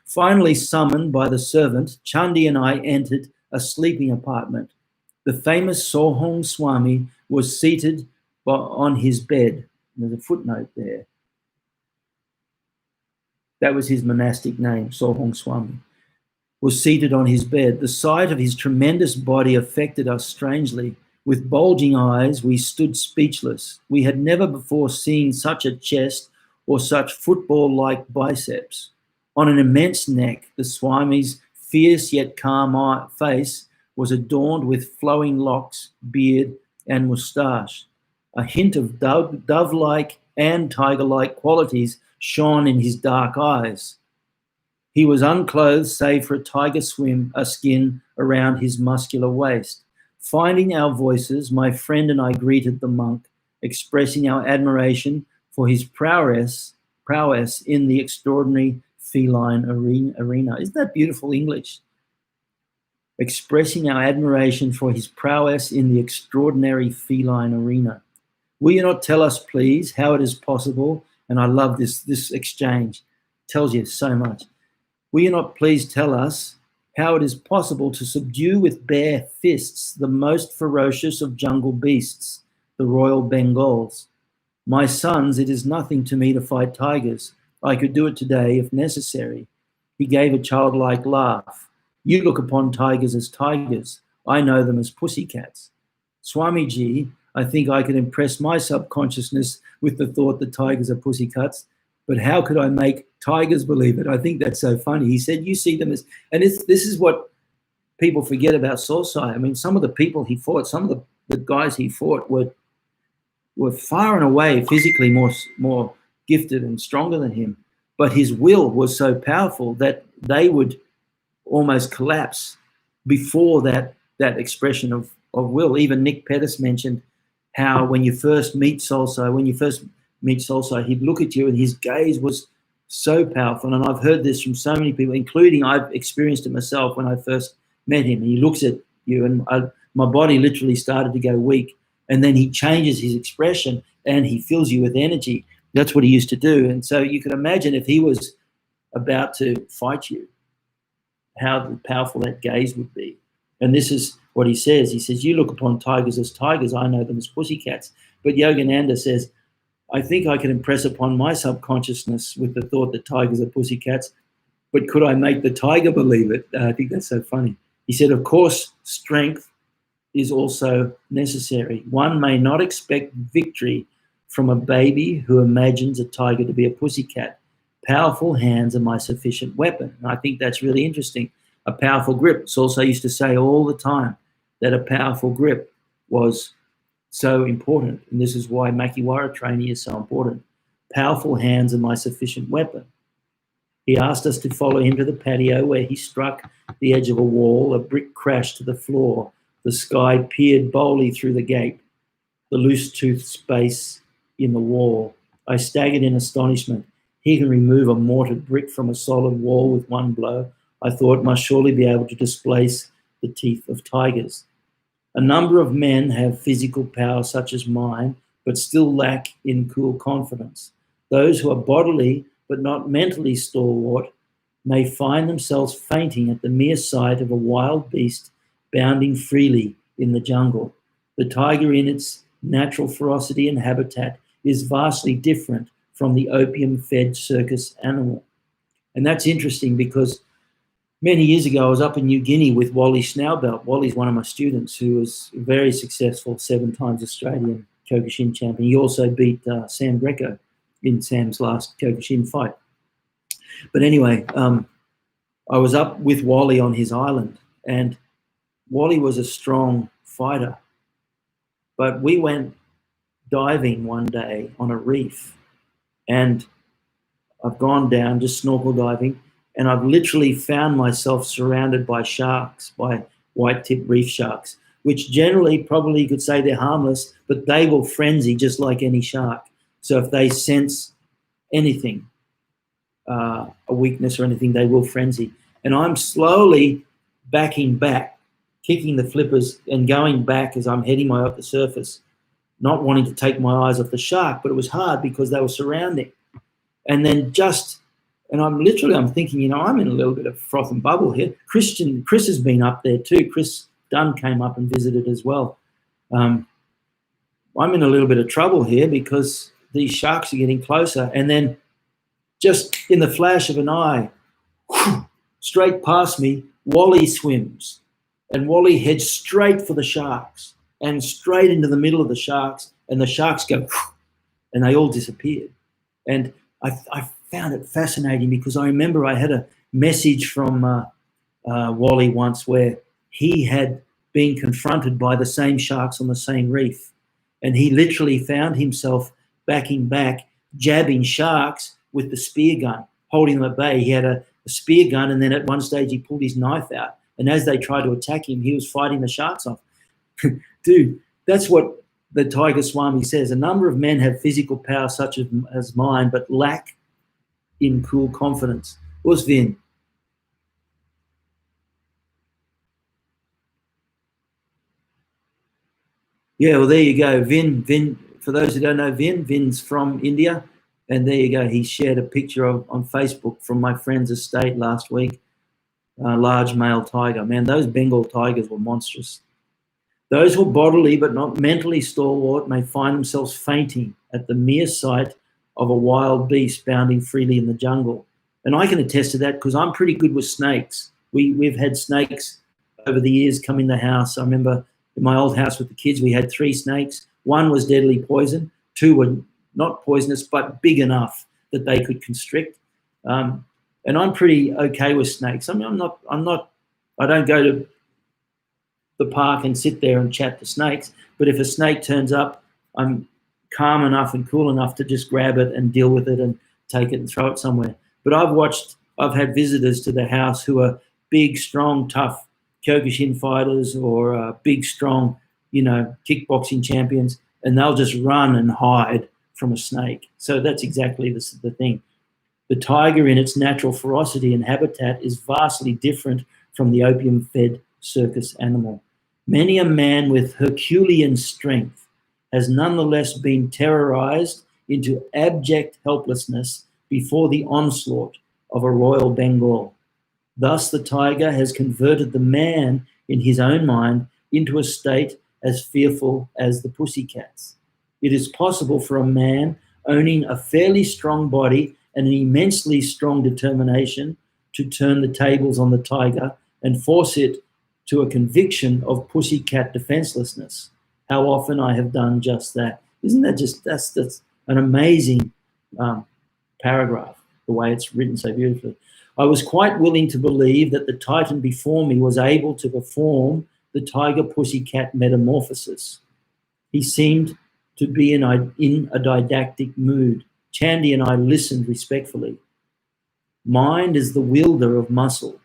Finally summoned by the servant, Chandi and I entered a sleeping apartment. The famous Sohong Swami was seated on his bed. There's a footnote there. That was his monastic name, Sohong Swami. Was seated on his bed. The sight of his tremendous body affected us strangely. With bulging eyes, we stood speechless. We had never before seen such a chest or such football-like biceps. On an immense neck, the Swami's fierce yet calm face was adorned with flowing locks, beard, and moustache. A hint of dove-like and tiger-like qualities shone in his dark eyes. He was unclothed save for a tiger skin around his muscular waist. Finding our voices, my friend and I greeted the monk, expressing our admiration for his prowess in the extraordinary feline arena. Isn't that beautiful English? Expressing our admiration for his prowess in the extraordinary feline arena. Will you not tell us, please, how it is possible? And I love this exchange. It tells you so much. Will you not please tell us how it is possible to subdue with bare fists the most ferocious of jungle beasts, the royal Bengals? My sons, it is nothing to me to fight tigers. I could do it today if necessary. He gave a childlike laugh. You look upon tigers as tigers. I know them as pussycats. Swamiji, I think I could impress my subconsciousness with the thought that tigers are pussycats, but how could I make tigers believe it? I think that's so funny. He said, you see them as, and this is what people forget about Solsai. I mean, some of the people he fought, some of the guys he fought were far and away physically more gifted and stronger than him, but his will was so powerful that they would almost collapse before that expression of will. Even Nick Pettis mentioned how when you first meet Solsai, he'd look at you and his gaze was so powerful. And I've heard this from so many people, including I've experienced it myself when I first met him. And he looks at you and my body literally started to go weak. And then he changes his expression and he fills you with energy. That's what he used to do. And so you can imagine if he was about to fight you, how powerful that gaze would be. And this is what he says. He says, you look upon tigers as tigers. I know them as pussycats. But Yogananda says, I think I can impress upon my subconsciousness with the thought that tigers are pussycats, but could I make the tiger believe it? I think that's so funny. He said, of course, strength is also necessary. One may not expect victory from a baby who imagines a tiger to be a pussycat. Powerful hands are my sufficient weapon. And I think that's really interesting. A powerful grip. Solsai used to say all the time that a powerful grip was so important. And this is why Makiwara training is so important. Powerful hands are my sufficient weapon. He asked us to follow him to the patio where he struck the edge of a wall. A brick crashed to the floor. The sky peered boldly through the gate, the loose-toothed space in the wall. I staggered in astonishment. He can remove a mortared brick from a solid wall with one blow. I thought must surely be able to displace the teeth of tigers. A number of men have physical power such as mine, but still lack in cool confidence. Those who are bodily but not mentally stalwart may find themselves fainting at the mere sight of a wild beast bounding freely in the jungle. The tiger in its natural ferocity and habitat is vastly different from the opium-fed circus animal. And that's interesting because many years ago, I was up in New Guinea with Wally Snaubelt. Wally's one of my students who was very successful, 7 times Australian Kyokushin champion. He also beat Sam Greco in Sam's last Kyokushin fight. But anyway, I was up with Wally on his island, and Wally was a strong fighter. But we went diving one day on a reef, and I've gone down, just snorkel diving, and I've literally found myself surrounded by sharks, by white-tip reef sharks, which generally probably you could say they're harmless, but they will frenzy just like any shark. So if they sense anything, a weakness or anything, they will frenzy. And I'm slowly backing back, kicking the flippers and going back as I'm heading up the surface, not wanting to take my eyes off the shark, but it was hard because they were surrounding. And then and I'm thinking, I'm in a little bit of froth and bubble here. Chris has been up there too. Chris Dunn came up and visited as well. I'm in a little bit of trouble here because these sharks are getting closer. And then just in the flash of an eye, straight past me, Wally swims. And Wally heads straight for the sharks and straight into the middle of the sharks. And the sharks go, and they all disappeared. And I found it fascinating because I remember I had a message from Wally once where he had being confronted by the same sharks on the same reef. And he literally found himself backing back, jabbing sharks with the spear gun, holding them at bay. He had a spear gun, and then at one stage he pulled his knife out. And as they tried to attack him, he was fighting the sharks off. Dude, that's what the Tiger Swami says. A number of men have physical power such as mine, but lack in cool confidence. What's Vin? Yeah, well, there you go. Vin, for those who don't know Vin's from India. And there you go. He shared a picture on Facebook from my friend's estate last week. A large male tiger. Man, those Bengal tigers were monstrous. Those who are bodily but not mentally stalwart may find themselves fainting at the mere sight of a wild beast bounding freely in the jungle. And I can attest to that because I'm pretty good with snakes. We've had snakes over the years come in the house. I remember in my old house with the kids, we had 3 snakes. 1 was deadly poison. 2 were not poisonous, but big enough that they could constrict. And I'm pretty okay with snakes. I mean, I don't go to the park and sit there and chat to snakes. But if a snake turns up, I'm calm enough and cool enough to just grab it and deal with it and take it and throw it somewhere. But I've had visitors to the house who are big, strong, tough Kyokushin fighters or big, strong, kickboxing champions, and they'll just run and hide from a snake. So that's exactly the thing. The tiger in its natural ferocity and habitat is vastly different from the opium-fed circus animal. Many a man with Herculean strength has nonetheless been terrorized into abject helplessness before the onslaught of a royal Bengal. Thus the tiger has converted the man in his own mind into a state as fearful as the pussycats. It is possible for a man owning a fairly strong body and an immensely strong determination to turn the tables on the tiger and force it to a conviction of pussycat defenselessness. How often I have done just that. Isn't that that's an amazing paragraph, the way it's written so beautifully. I was quite willing to believe that the titan before me was able to perform the tiger pussycat metamorphosis. He seemed to be in a didactic mood. Chandy and I listened respectfully. Mind is the wielder of muscle.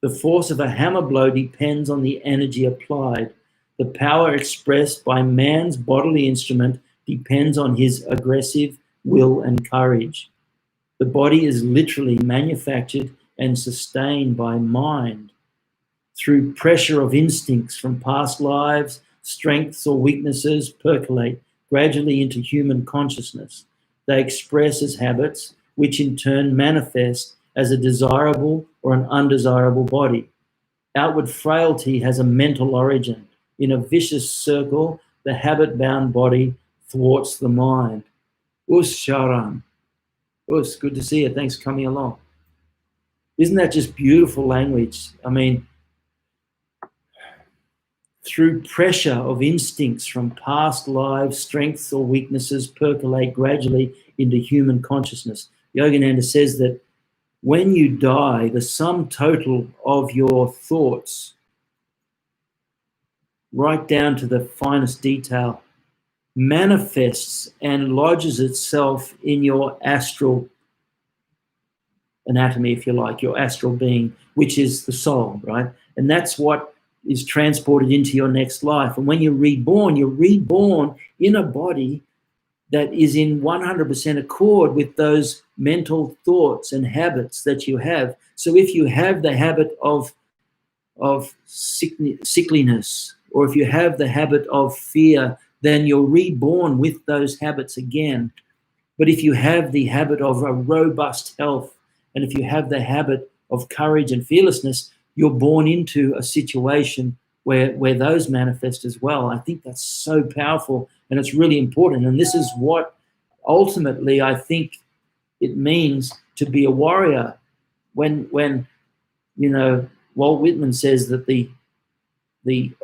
The force of a hammer blow depends on the energy applied. The power expressed by man's bodily instrument depends on his aggressive will and courage. The body is literally manufactured and sustained by mind. Through pressure of instincts from past lives, strengths or weaknesses percolate gradually into human consciousness. They express as habits, which in turn manifest as a desirable or an undesirable body. Outward frailty has a mental origin. In a vicious circle, the habit-bound body thwarts the mind. Us Sharan. Us, good to see you. Thanks for coming along. Isn't that just beautiful language? I mean, through pressure of instincts from past lives, strengths or weaknesses percolate gradually into human consciousness. Yogananda says that when you die, the sum total of your thoughts, right down to the finest detail, manifests and lodges itself in your astral anatomy, if you like, your astral being, which is the soul, right? And that's what is transported into your next life. And when you're reborn in a body that is in 100% accord with those mental thoughts and habits that you have. So if you have the habit of sickliness, or if you have the habit of fear, then you're reborn with those habits again. But if you have the habit of a robust health, and if you have the habit of courage and fearlessness, you're born into a situation where those manifest as well. I think that's so powerful, and it's really important. And this is what ultimately I think it means to be a warrior. When Walt Whitman says that the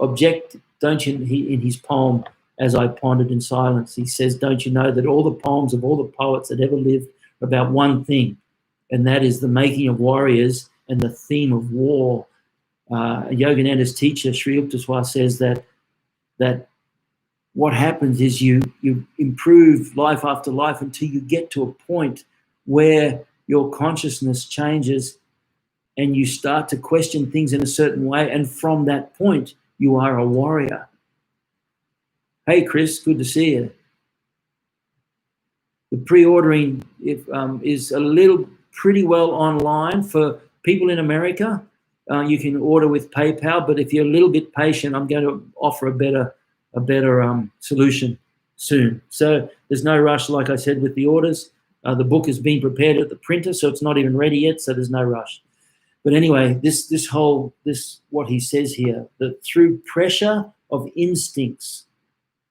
object, in his poem, As I Pondered in Silence, he says, don't you know that all the poems of all the poets that ever lived are about one thing, and that is the making of warriors and the theme of war. Yogananda's teacher, Sri Yukteswar, says that what happens is you improve life after life until you get to a point where your consciousness changes and you start to question things in a certain way. And from that point, you are a warrior. Hey, Chris, good to see you. The pre-ordering is a little pretty well online for people in America. You can order with PayPal, but if you're a little bit patient, I'm going to offer a better solution soon. So there's no rush, like I said, with the orders. The book is being prepared at the printer, so it's not even ready yet, so there's no rush. But anyway, this what he says here, that through pressure of instincts,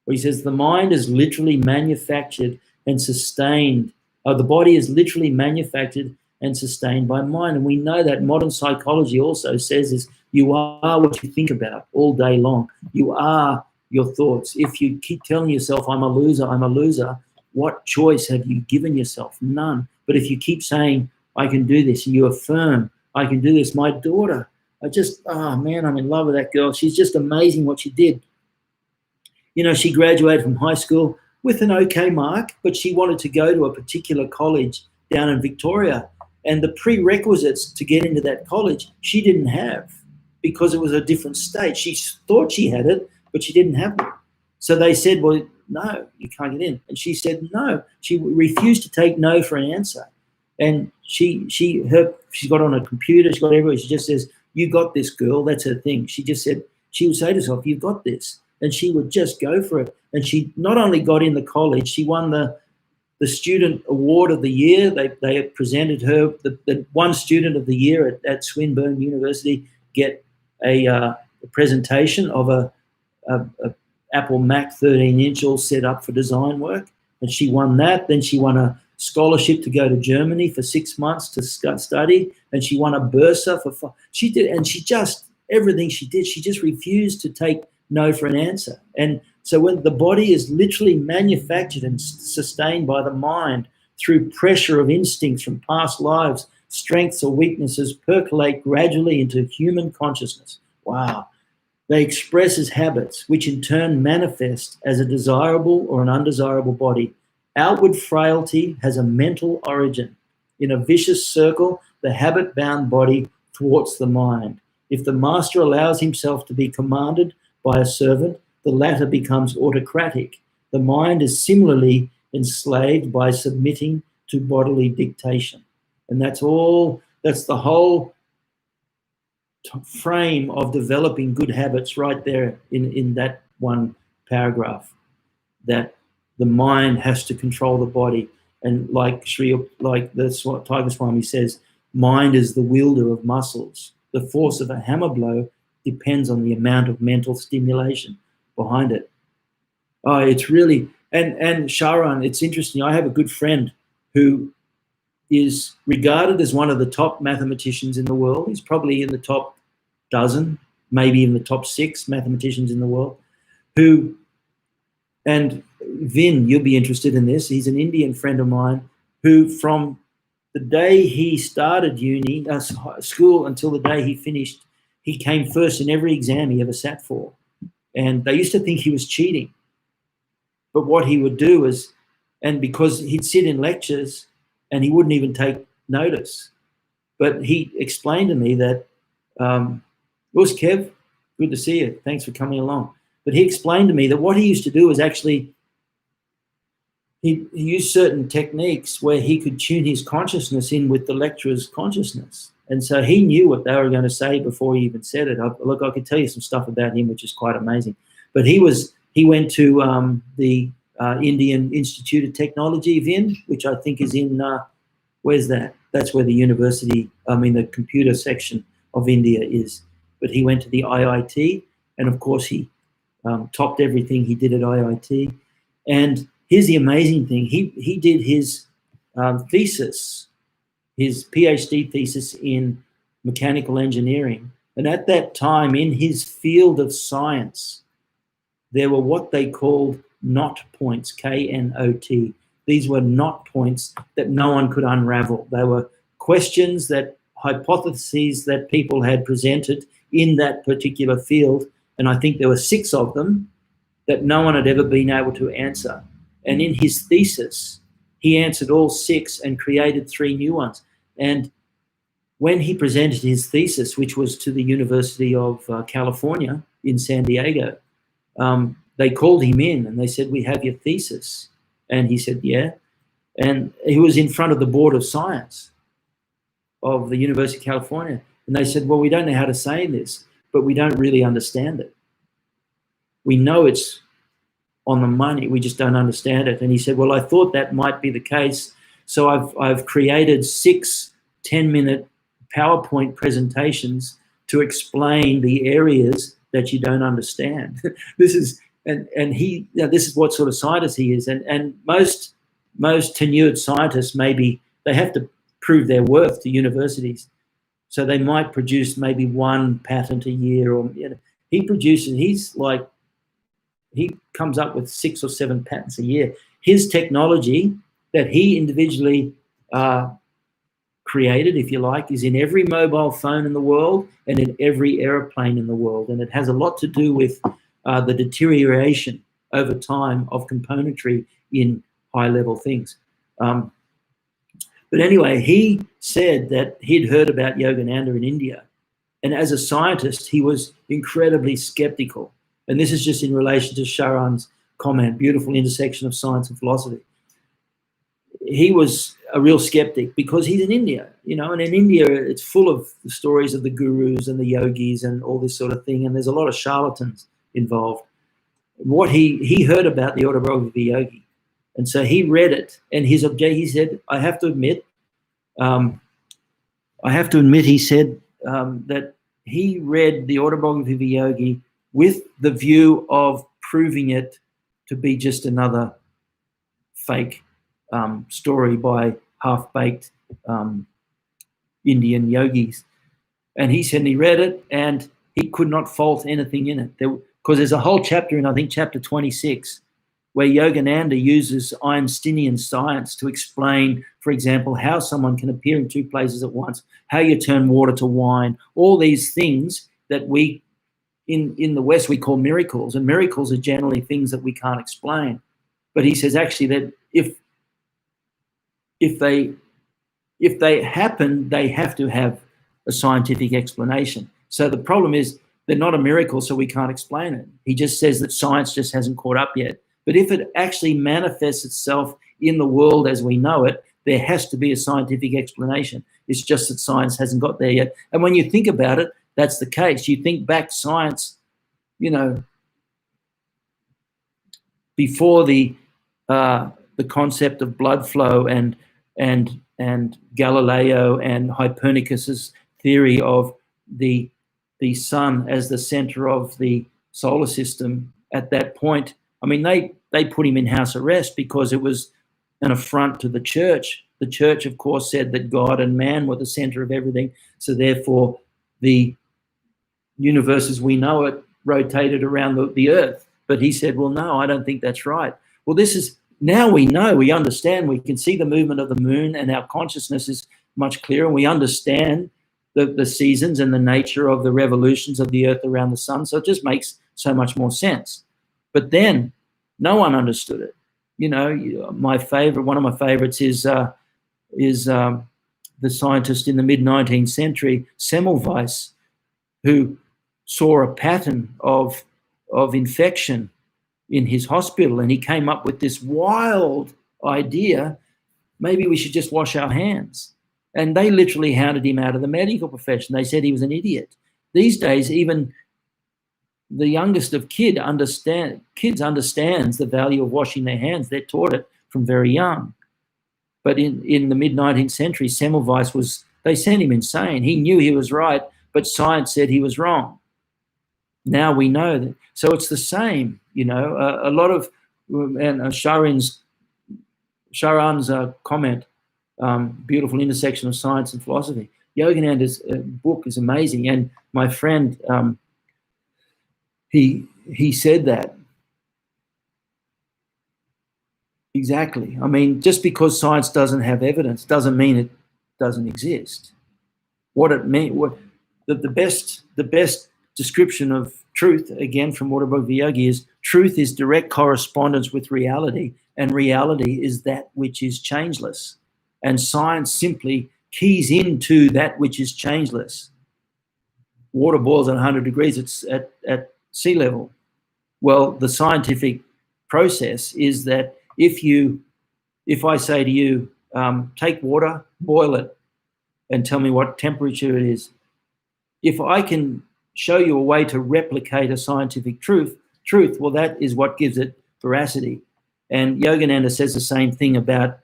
where he says the mind is literally manufactured and sustained. The body is literally manufactured and sustained by mind. And we know that modern psychology also says is you are what you think about all day long. You are your thoughts. If you keep telling yourself, I'm a loser, what choice have you given yourself? None. But if you keep saying, I can do this, and you affirm, I can do this. My daughter, I'm in love with that girl. She's just amazing what she did. You know, she graduated from high school with an okay mark, but she wanted to go to a particular college down in Victoria. And the prerequisites to get into that college, she didn't have because it was a different state. She thought she had it, but she didn't have it. So they said, well, no, you can't get in. And she said no. She refused to take no for an answer. And she got on a computer, she got everywhere. She just says, you got this, girl. That's her thing. She just said, she would say to herself, you've got this. And she would just go for it. And she not only got in the college, she won the student award of the year. They presented her, the one student of the year at Swinburne University, get a presentation of a Apple Mac 13-inch all set up for design work. And she won that. Then she won a scholarship to go to Germany for 6 months to study. And she won a bursa for she did. And she just, everything she did, she just refused to take no for an answer. And so when the body is literally manufactured and sustained by the mind through pressure of instincts from past lives, strengths or weaknesses percolate gradually into human consciousness. Wow. They express as habits, which in turn manifest as a desirable or an undesirable body. Outward frailty has a mental origin. In a vicious circle, the habit-bound body thwarts the mind. If the master allows himself to be commanded by a servant, the latter becomes autocratic. The mind is similarly enslaved by submitting to bodily dictation. And that's the whole frame of developing good habits right there in that one paragraph, that the mind has to control the body. And like the Tiger Swami says, mind is the wielder of muscles. The force of a hammer blow depends on the amount of mental stimulation behind it. Oh, it's really, and Sharon, it's interesting. I have a good friend who is regarded as one of the top mathematicians in the world. He's probably in the top dozen, maybe in the top 6 mathematicians in the world. And Vin, you'll be interested in this. He's an Indian friend of mine who, from the day he started school until the day he finished, he came first in every exam he ever sat for. And they used to think he was cheating. But what he would do is, and because he'd sit in lectures and he wouldn't even take notice. But he explained to me that, Where's Kev? Good to see you. Thanks for coming along. But he explained to me that what he used to do is actually, he used certain techniques where he could tune his consciousness in with the lecturer's consciousness. And so he knew what they were going to say before he even said it. Look, I could tell you some stuff about him, which is quite amazing. But he went to the Indian Institute of Technology, Vin, which I think is in, where's that? That's where the the computer section of India is. But he went to the IIT, and of course he topped everything he did at IIT. And here's the amazing thing. He did his thesis, his PhD thesis in mechanical engineering. And at that time, in his field of science, there were what they called knot points, K-N-O-T. These were knot points that no one could unravel. They were questions, hypotheses that people had presented in that particular field. And I think there were 6 of them that no one had ever been able to answer. And in his thesis, he answered all 6 and created 3 new ones. And when he presented his thesis, which was to the University of California in San Diego, they called him in and they said, "We have your thesis." And he said, "Yeah." And he was in front of the Board of Science of the University of California. And they said, "Well, we don't know how to say this, but we don't really understand it. We know it's on the money, we just don't understand it." And he said, "Well, I thought that might be the case. So I've created 6 10-minute PowerPoint presentations to explain the areas that you don't understand." This is this is what sort of scientist he is. And most tenured scientists, maybe they have to prove their worth to universities, so they might produce maybe 1 patent a year, or he comes up with 6 or 7 patents a year. His technology that he individually created, if you like, is in every mobile phone in the world and in every airplane in the world. And it has a lot to do with the deterioration over time of componentry in high-level things. But anyway, he said that he'd heard about Yogananda in India. And as a scientist, he was incredibly skeptical. And this is just in relation to Sharan's comment, beautiful intersection of science and philosophy. He was a real skeptic because he's in India, and in India, it's full of the stories of the gurus and the yogis and all this sort of thing. And there's a lot of charlatans involved. What he heard about the Autobiography of Yogi. And so he read it, and he said, I have to admit, he said that he read the Autobiography of Yogi with the view of proving it to be just another fake story by half-baked Indian yogis. And he said he read it and he could not fault anything in it. Because there's a whole chapter in, I think, chapter 26, where Yogananda uses Einsteinian science to explain, for example, how someone can appear in 2 places at once, how you turn water to wine, all these things that we, in the West, we call miracles. And miracles are generally things that we can't explain. But he says actually that if they happen, they have to have a scientific explanation. So the problem is they're not a miracle, so we can't explain it. He just says that science just hasn't caught up yet. But if it actually manifests itself in the world as we know it, there has to be a scientific explanation. It's just that science hasn't got there yet. And when you think about it, that's the case. You think back science, before the concept of blood flow and Galileo and Copernicus's theory of the sun as the center of the solar system. At that point, I mean, they put him in house arrest because it was an affront to the church. The church, of course, said that God and man were the center of everything. So therefore, the universe as we know it rotated around the earth. But he said, well, no, I don't think that's right. Well, now we know, we understand, we can see the movement of the moon, and our consciousness is much clearer. We understand the seasons and the nature of the revolutions of the earth around the sun. So it just makes so much more sense. But then no one understood it. One of my favorites is the scientist in the mid-19th century, Semmelweis, who saw a pattern of infection in his hospital, and he came up with this wild idea, maybe we should just wash our hands. And they literally hounded him out of the medical profession. They said he was an idiot. These days, even the youngest of kids understands the value of washing their hands. They're taught it from very young. But in the mid-19th century, Semmelweis they sent him insane. He knew he was right, but science said he was wrong. Now we know that. So it's the same, a lot of, and Sharan's comment, beautiful intersection of science and philosophy. Yogananda's book is amazing. And my friend, he said that. Exactly. I mean, just because science doesn't have evidence doesn't mean it doesn't exist. The the best description of truth, again from Autobiography of Yogi, is truth is direct correspondence with reality, and reality is that which is changeless. And science simply keys into that which is changeless. Water boils at 100 degrees at sea level. Well, the scientific process is that if I say to you, take water, boil it, and tell me what temperature it is, if I can show you a way to replicate a scientific truth, well, that is what gives it veracity. And Yogananda says the same thing about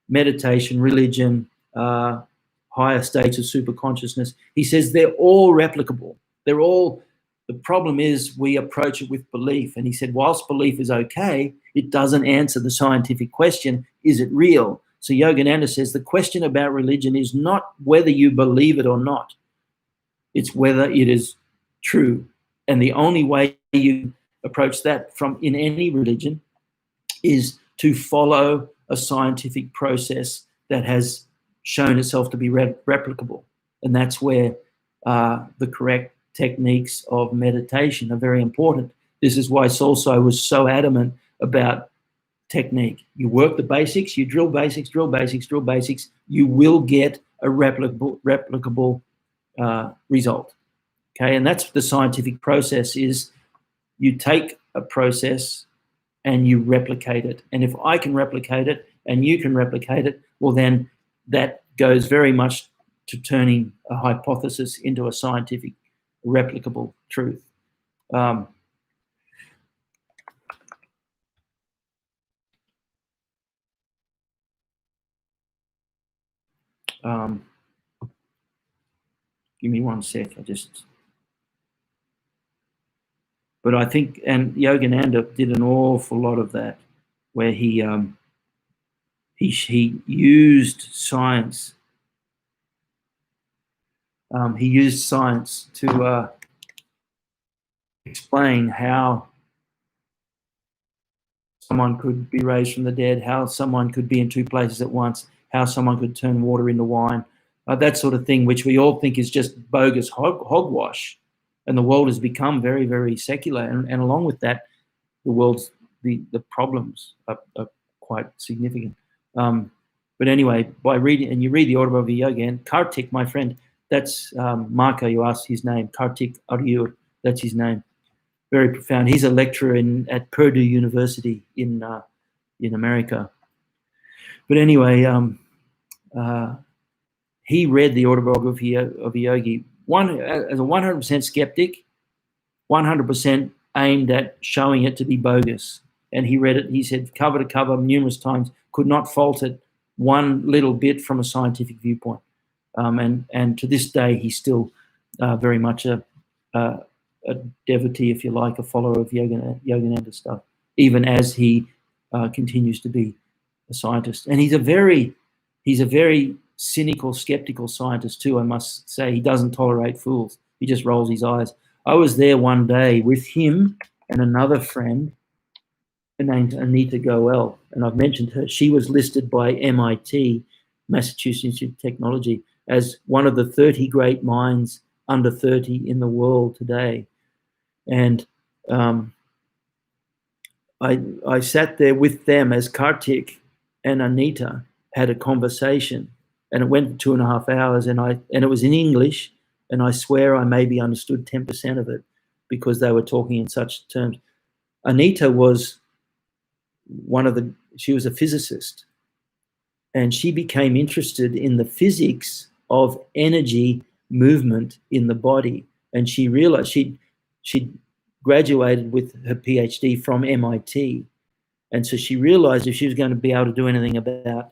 meditation, religion, higher states of superconsciousness. He says they're all replicable. The problem is we approach it with belief. And he said, whilst belief is okay, it doesn't answer the scientific question, is it real? So Yogananda says the question about religion is not whether you believe it or not. It's whether it is true. And the only way you approach that in any religion is to follow a scientific process that has shown itself to be replicable. And that's where the correct techniques of meditation are very important. This is why Solso was so adamant about technique. You work the basics, you drill basics, drill basics, drill basics, you will get a replicable result. Okay, and that's the scientific process, is you take a process and you replicate it. And if I can replicate it and you can replicate it, well, then that goes very much to turning a hypothesis into a scientific replicable truth. Give me one sec. But I think, and Yogananda did an awful lot of that, where he used science. He used science to explain how someone could be raised from the dead, how someone could be in two places at once, how someone could turn water into wine, that sort of thing, which we all think is just bogus hogwash. And the world has become very, very secular. And along with that, the problems are quite significant. But anyway, by reading, and you read the Autobiography of Yogi, and Kartik, my friend, that's Marco, you asked his name, Kartik Aryur, that's his name. Very profound. He's a lecturer at Purdue University in America. But anyway, he read the Autobiography of Yogi as a 100% skeptic, 100% aimed at showing it to be bogus. And he read it, he said, cover to cover numerous times, could not fault it one little bit from a scientific viewpoint. And to this day, he's still very much a devotee, if you like, a follower of Yogananda stuff, even as he continues to be a scientist. And he's a very cynical, skeptical scientist too, I must say. He doesn't tolerate fools. He just rolls his eyes. I was there one day with him and another friend named Anita Goel, and I've mentioned her. She was listed by MIT, Massachusetts Institute of Technology, as one of the 30 great minds under 30 in the world today. And I sat there with them as Kartik and Anita had a conversation, and it went 2.5 hours, and it was in English, and I swear I maybe understood 10% of it because they were talking in such terms. Anita was she was a physicist, and she became interested in the physics of energy movement in the body. And she realized she'd graduated with her PhD from MIT. And so she realized if she was going to be able to do anything about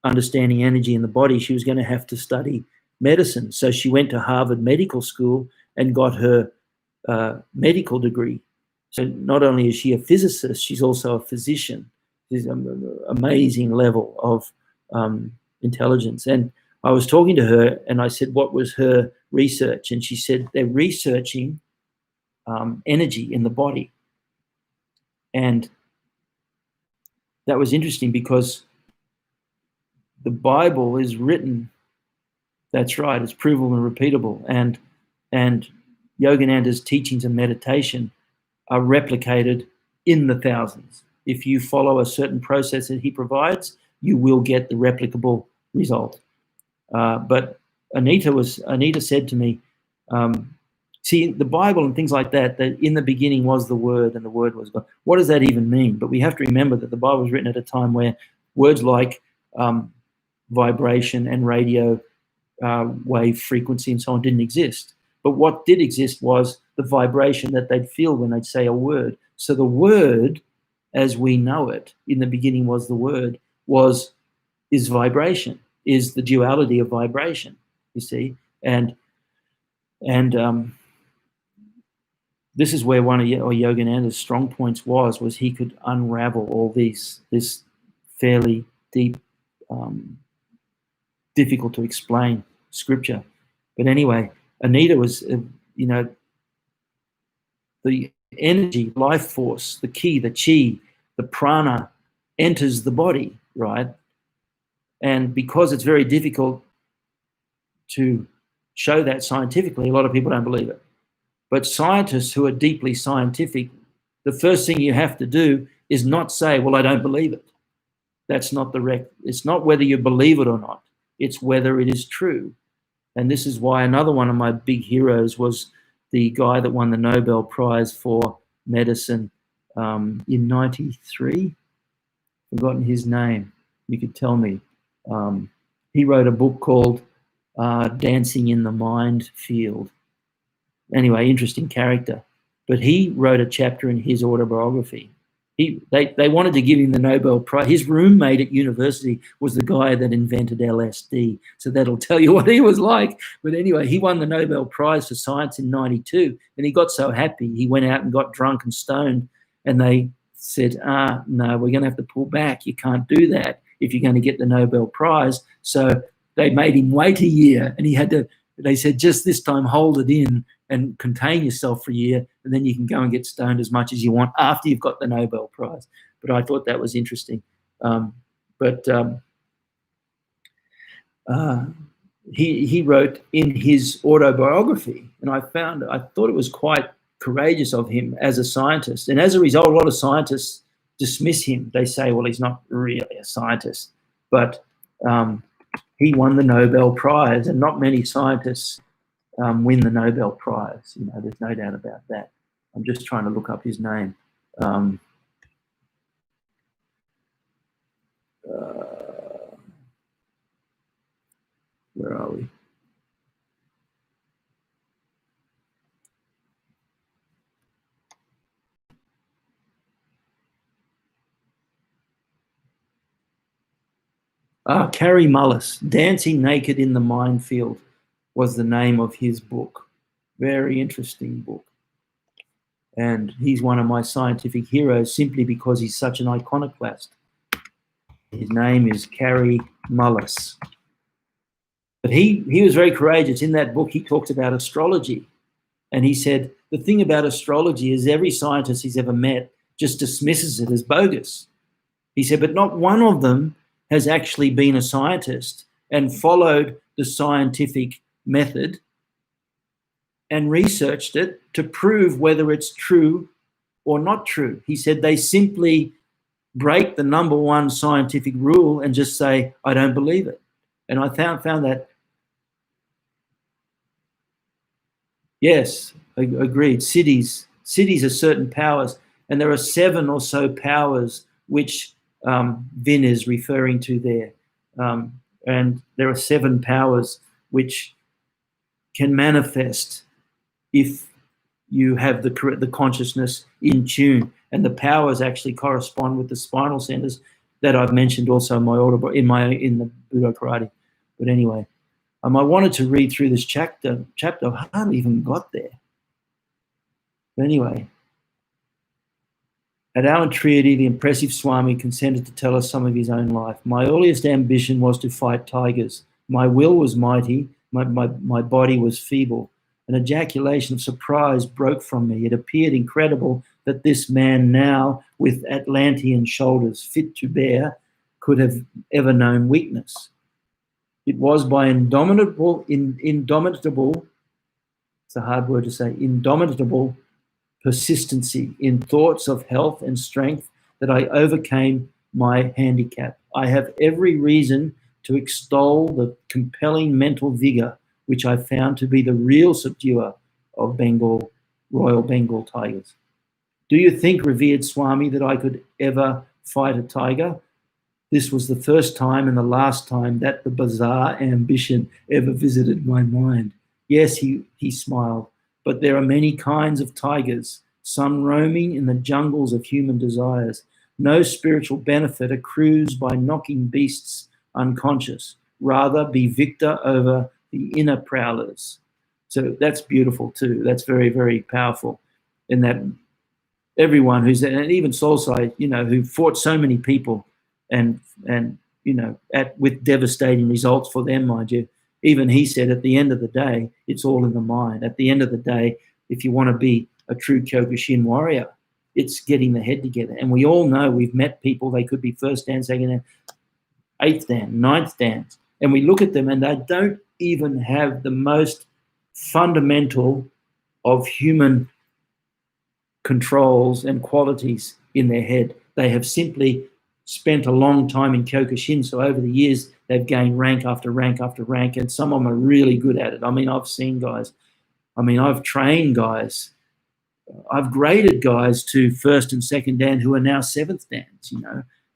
understanding energy in the body, she was going to have to study medicine. So she went to Harvard Medical School and got her medical degree. So not only is she a physicist, she's also a physician. She's an amazing level of intelligence. And I was talking to her and I said, what was her research? And she said, they're researching energy in the body. And that was interesting because the Bible is written That's right. It's provable and repeatable. And Yogananda's teachings and meditation are replicated in the thousands. If you follow a certain process that he provides, you will get the replicable result. But Anita said to me, see, the Bible and things like that, that in the beginning was the Word and the Word was God. What does that even mean? But we have to remember that the Bible was written at a time where words like vibration and radio wave frequency and so on didn't exist. But what did exist was the vibration that they'd feel when they'd say a word. So the Word, as we know it, in the beginning was the Word, is vibration, is the duality of vibration, you see. And this is where one of Yogananda's strong points was he could unravel all this fairly deep, difficult to explain scripture. But anyway, Anita was, the energy, life force, the ki, the chi, the prana enters the body, right? And because it's very difficult to show that scientifically, a lot of people don't believe it. But scientists who are deeply scientific, the first thing you have to do is not say, well, I don't believe it. That's not it's not whether you believe it or not. It's whether it is true. And this is why another one of my big heroes was the guy that won the Nobel Prize for medicine in 93. Forgotten his name. You could tell me. He wrote a book called Dancing in the Mind Field. Anyway, interesting character. But he wrote a chapter in his autobiography. They wanted to give him the Nobel Prize. His roommate at university was the guy that invented LSD. So that'll tell you what he was like. But anyway, he won the Nobel Prize for science in 92. And he got so happy, he went out and got drunk and stoned. And they said, no, we're going to have to pull back. You can't do that if you're going to get the Nobel Prize. So they made him wait a year. And they said, just this time, hold it in and contain yourself for a year, and then you can go and get stoned as much as you want after you've got the Nobel Prize. But I thought that was interesting. He wrote in his autobiography, and I thought it was quite courageous of him as a scientist. And as a result, a lot of scientists dismiss him. They say, well, he's not really a scientist. But he won the Nobel Prize, and not many scientists win the Nobel Prize. There's no doubt about that. I'm just trying to look up his name. Where are we? Carrie Mullis, Dancing Naked in the Minefield was the name of his book. Very interesting book. And he's one of my scientific heroes simply because he's such an iconoclast. His name is Carrie Mullis. But he was very courageous. In that book, he talks about astrology. And he said, the thing about astrology is every scientist he's ever met just dismisses it as bogus. He said, but not one of them has actually been a scientist and followed the scientific method and researched it to prove whether it's true or not true. He said they simply break the number one scientific rule and just say, I don't believe it. And I found that, yes, agreed. Cities are certain powers, and there are 7 or so powers which Vin is referring to there. And there are 7 powers which can manifest if you have the consciousness in tune. And the powers actually correspond with the spinal centers that I've mentioned also in the Budo Karate. But anyway, I wanted to read through this chapter. I hardly even got there. But anyway, at our entreaty, the impressive Swami consented to tell us some of his own life. My earliest ambition was to fight tigers. My will was mighty. My body was feeble. An ejaculation of surprise broke from me. It appeared incredible that this man now, with Atlantean shoulders fit to bear, could have ever known weakness. It was by indomitable, it's a hard word to say, indomitable persistency in thoughts of health and strength that I overcame my handicap. I have every reason to extol the compelling mental vigor which I found to be the real subduer of Royal Bengal tigers. Do you think, revered Swami, that I could ever fight a tiger? This was the first time and the last time that the bizarre ambition ever visited my mind. Yes, he smiled, but there are many kinds of tigers, some roaming in the jungles of human desires. No spiritual benefit accrues by knocking beasts unconscious. Rather, be victor over the inner prowlers. So that's beautiful too. That's very, very powerful. In that everyone who's, and even Solsai, who fought so many people and with devastating results for them, mind you. Even he said at the end of the day, it's all in the mind. At the end of the day, if you want to be a true Kyokushin warrior, it's getting the head together. And we all know, we've met people, they could be first dan, second dan, eighth dan, ninth dans, and we look at them and they don't even have the most fundamental of human controls and qualities in their head. They have simply spent a long time in Kyokushin, so over the years they've gained rank after rank after rank, and some of them are really good at it. I mean, I've seen guys, I've trained guys, I've graded guys to first and second dan who are now seventh dans,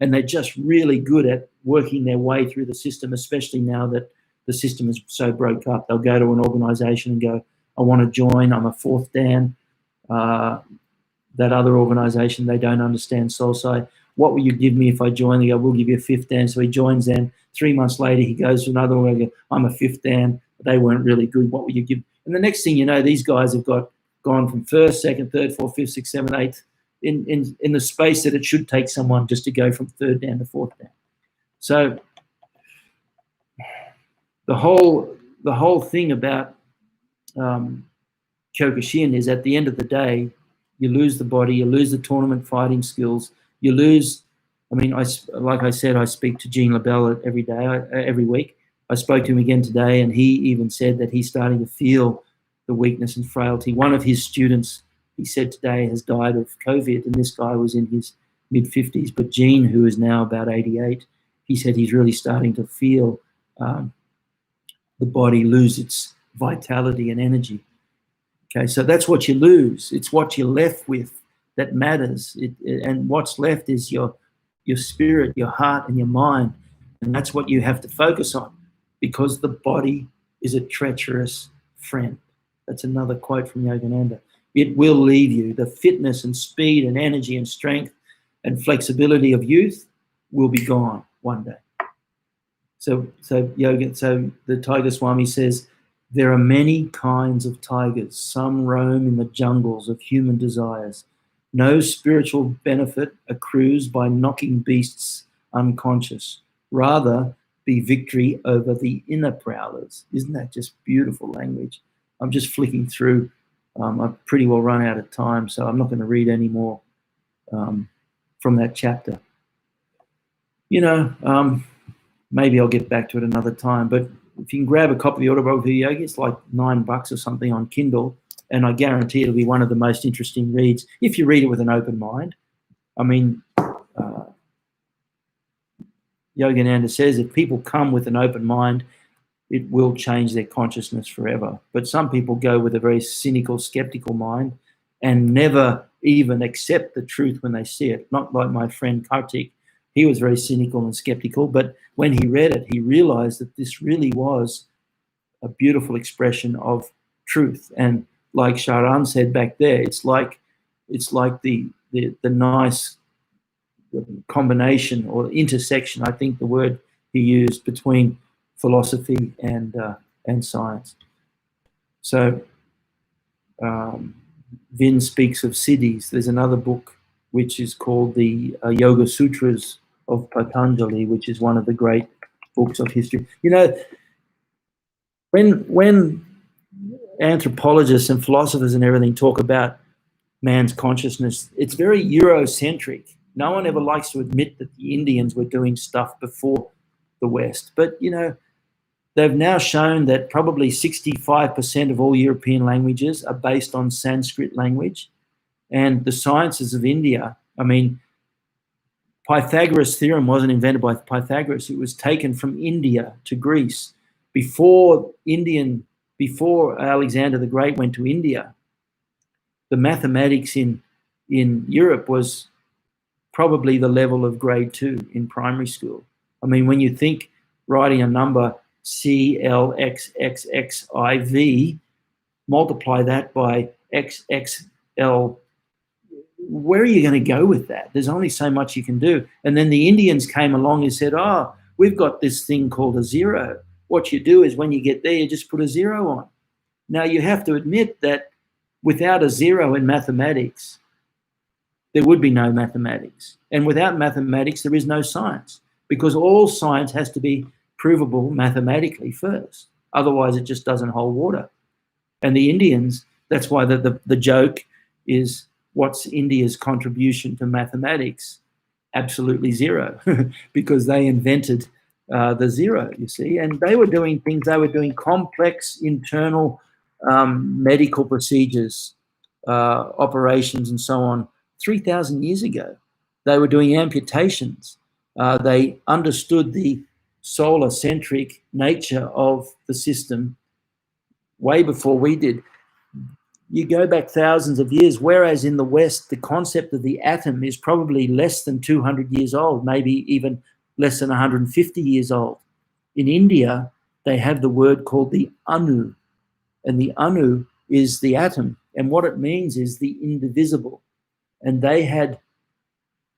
and they're just really good at working their way through the system, especially now that the system is so broke up. They'll go to an organization and go, I want to join, I'm a fourth dan. That other organization, they don't understand Solsai. What will you give me if I join? They go, we'll give you a fifth dan. So he joins then. 3 months later, he goes to another one. Goes, I'm a fifth dan. They weren't really good. What will you give? And the next thing you know, these guys have gone from first, second, third, fourth, fifth, sixth, seventh, eighth in the space that it should take someone just to go from third dan to fourth dan. So the whole thing about Kyokushin is, at the end of the day, you lose the body, you lose the tournament fighting skills, you lose. Like I said, I speak to Gene LaBelle every day, every week. I spoke to him again today, and he even said that he's starting to feel the weakness and frailty. One of his students, he said today, has died of COVID, and this guy was in his mid-50s. But Gene, who is now about 88, he said he's really starting to feel the body lose its vitality and energy. Okay, so that's what you lose. It's what you're left with that matters. And what's left is your spirit, your heart, and your mind. And that's what you have to focus on, because the body is a treacherous friend. That's another quote from Yogananda. It will leave you. The fitness and speed and energy and strength and flexibility of youth will be gone one day. So the Tiger Swami says, there are many kinds of tigers. Some roam in the jungles of human desires. No spiritual benefit accrues by knocking beasts unconscious. Rather, be victory over the inner prowlers. Isn't that just beautiful language? I'm just flicking through. I've pretty well run out of time, so I'm not going to read any more from that chapter. Maybe I'll get back to it another time, but if you can grab a copy of the Autobiography of Yogi, it's like $9 or something on Kindle, and I guarantee it'll be one of the most interesting reads if you read it with an open mind. Yogananda says if people come with an open mind, it will change their consciousness forever. But some people go with a very cynical, skeptical mind and never even accept the truth when they see it. Not like my friend Kartik. He was very cynical and skeptical, but when he read it, he realized that this really was a beautiful expression of truth. And like Sharan said back there, it's like the nice combination or intersection, I think the word he used, between philosophy and science. So Vin speaks of siddhis. There's another book which is called the Yoga Sutras of Patanjali, which is one of the great books of history. When anthropologists and philosophers and everything talk about man's consciousness, it's very Eurocentric. No one ever likes to admit that the Indians were doing stuff before the West. But, they've now shown that probably 65% of all European languages are based on Sanskrit language. And the sciences of India, I mean, Pythagoras' theorem wasn't invented by Pythagoras. It was taken from India to Greece. Before Alexander the Great went to India, the mathematics in Europe was probably the level of grade 2 in primary school. I mean, when you think writing a number CLXXXIV, multiply that by XXL, where are you going to go with that? There's only so much you can do. And then the Indians came along and said, oh, we've got this thing called a zero. What you do is when you get there, you just put a zero on. Now, you have to admit that without a zero in mathematics, there would be no mathematics. And without mathematics, there is no science, because all science has to be provable mathematically first. Otherwise, it just doesn't hold water. And the Indians, that's why the joke is, what's India's contribution to mathematics? Absolutely zero, because they invented the zero, you see. And they were doing things, they were doing complex internal medical procedures, operations and so on, 3,000 years ago. They were doing amputations. They understood the solar-centric nature of the system way before we did. You go back thousands of years, whereas in the West, the concept of the atom is probably less than 200 years old, maybe even less than 150 years old. In India, they have the word called the anu, and the anu is the atom, and what it means is the indivisible. And they had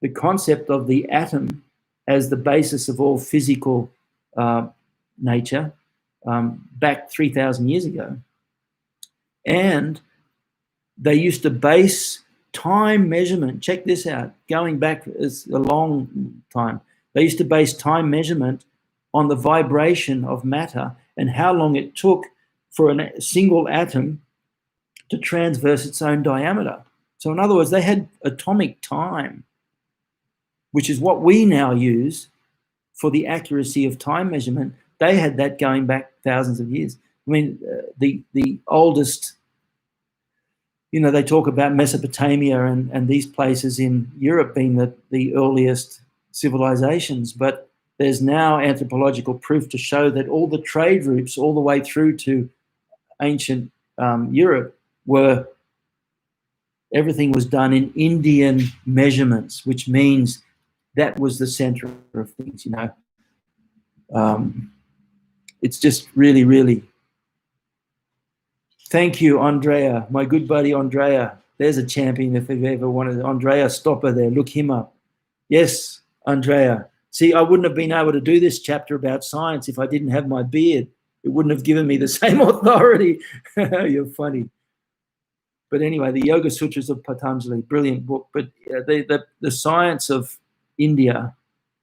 the concept of the atom as the basis of all physical nature back 3,000 years ago. And they used to base time measurement, check this out, going back as a long time. They used to base time measurement on the vibration of matter and how long it took for a single atom to transverse its own diameter. So in other words, they had atomic time, which is what we now use for the accuracy of time measurement. They had that going back thousands of years. I mean, the oldest, you know, they talk about Mesopotamia and these places in Europe being the earliest civilizations, but there's now anthropological proof to show that all the trade routes all the way through to ancient Europe everything was done in Indian measurements, which means that was the center of things, you know. It's just really, really. Thank you, Andrea, my good buddy Andrea. There's a champion if you've ever wanted. Andrea Stopper there, look him up. Yes, Andrea. See, I wouldn't have been able to do this chapter about science if I didn't have my beard. It wouldn't have given me the same authority. You're funny. But anyway, the Yoga Sutras of Patanjali, brilliant book. But the science of India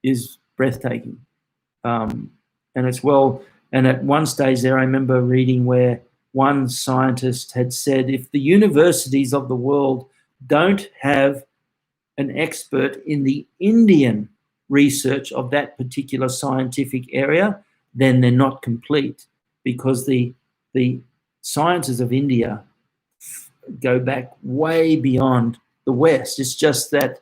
is breathtaking. And it's well, and at one stage there, I remember reading where one scientist had said, if the universities of the world don't have an expert in the Indian research of that particular scientific area, then they're not complete, because the sciences of India go back way beyond the West. It's just that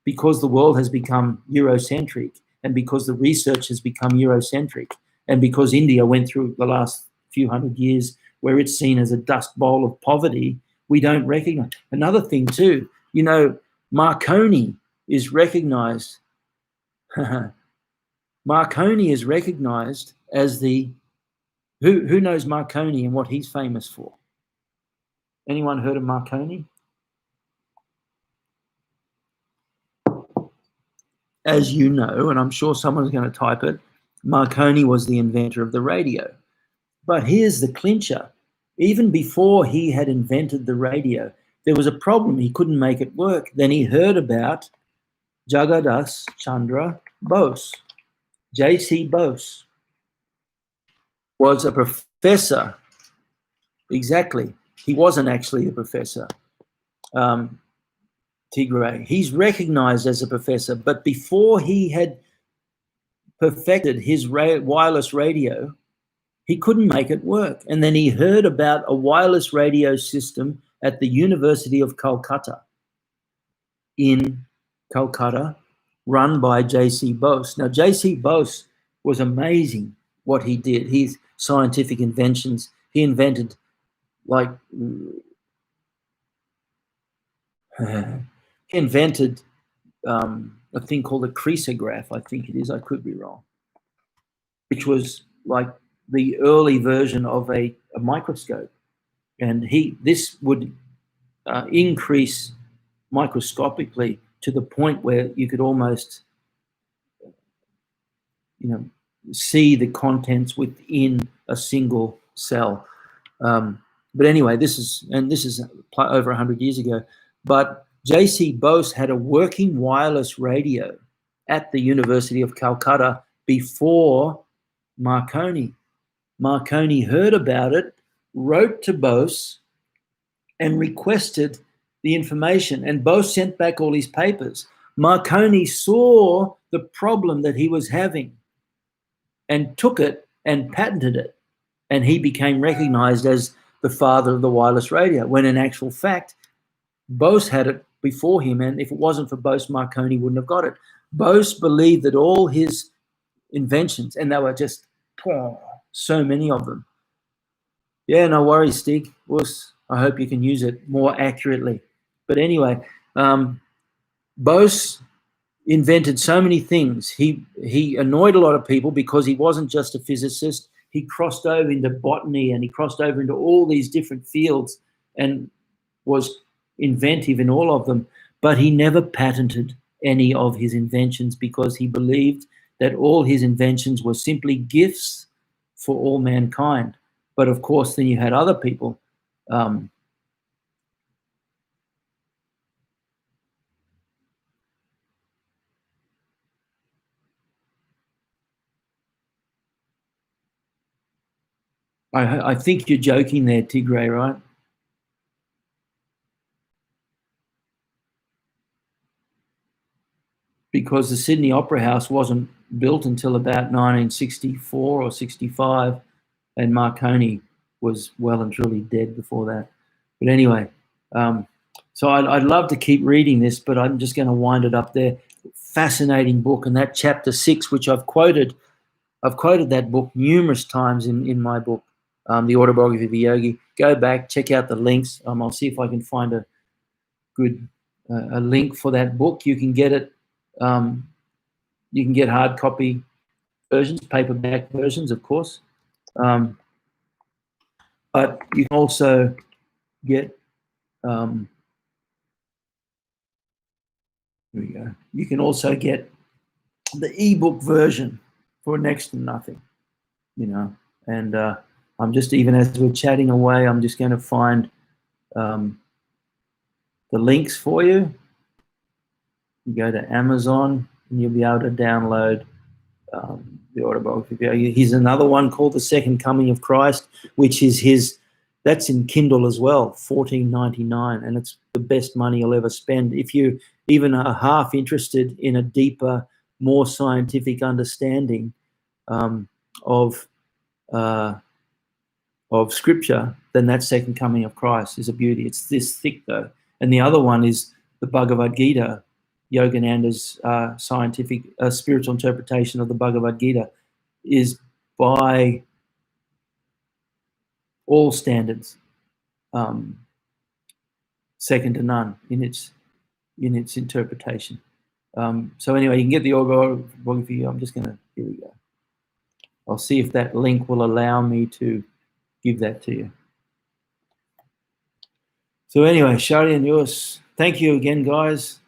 because the world has become Eurocentric, and because the research has become Eurocentric, and because India went through the last few hundred years where it's seen as a dust bowl of poverty, we don't recognize. Another thing too, you know, Marconi is recognized. Marconi is recognized as the, who knows Marconi and what he's famous for? Anyone heard of Marconi? As you know, and I'm sure someone's going to type it, Marconi was the inventor of the radio. But here's the clincher. Even before he had invented the radio, there was a problem. He couldn't make it work. Then he heard about Jagadas Chandra Bose. J.C. Bose was a professor. Exactly. He wasn't actually a professor. Tigray. He's recognized as a professor, but before he had perfected his wireless radio, He couldn't make it work. And then he heard about a wireless radio system at the University of Calcutta in Calcutta, run by J.C. Bose. Now, J.C. Bose was amazing what he did. His scientific inventions, he invented like he invented a thing called a creasograph, I think it is, I could be wrong, which was like the early version of a microscope. And this would increase microscopically to the point where you could almost, see the contents within a single cell. But anyway, this is over 100 years ago. But J.C. Bose had a working wireless radio at the University of Calcutta before Marconi. Marconi heard about it, wrote to Bose, and requested the information. And Bose sent back all his papers. Marconi saw the problem that he was having and took it and patented it. And he became recognized as the father of the wireless radio, when in actual fact, Bose had it before him. And if it wasn't for Bose, Marconi wouldn't have got it. Bose believed that all his inventions, and there were just so many of them. Yeah, no worries, Stig. I hope you can use it more accurately. But anyway, Bose invented so many things. He annoyed a lot of people because he wasn't just a physicist. He crossed over into botany and he crossed over into all these different fields and was inventive in all of them. But he never patented any of his inventions because he believed that all his inventions were simply gifts for all mankind. But of course, then you had other people. I think you're joking there, Tigray, right? Because the Sydney Opera House wasn't built until about 1964 or 65, and Marconi was well and truly dead before that. But anyway, so I'd love to keep reading this, but I'm just going to wind it up there. Fascinating book, and that chapter 6, which I've quoted that book numerous times in my book, The Autobiography of Yogi. Go back, check out the links. I'll see if I can find a good a link for that book. You can get it. You can get hard copy versions, paperback versions, of course. But you can also get, here we go. You can also get the ebook version for next to nothing, and I'm just, even as we're chatting away, I'm just going to find the links for you. You go to Amazon and you'll be able to download the Autobiography of Yogi. Here's another one called The Second Coming of Christ, which is that's in Kindle as well, $14.99, and it's the best money you'll ever spend. If you even are half interested in a deeper, more scientific understanding of Scripture, then that Second Coming of Christ is a beauty. It's this thick though, and the other one is the Bhagavad Gita, Yogananda's scientific spiritual interpretation of the Bhagavad Gita, is by all standards second to none in its interpretation. So anyway, you can get the Autobiography. I'm just going to, here we go. I'll see if that link will allow me to give that to you. So anyway, Shari and yours, thank you again, guys.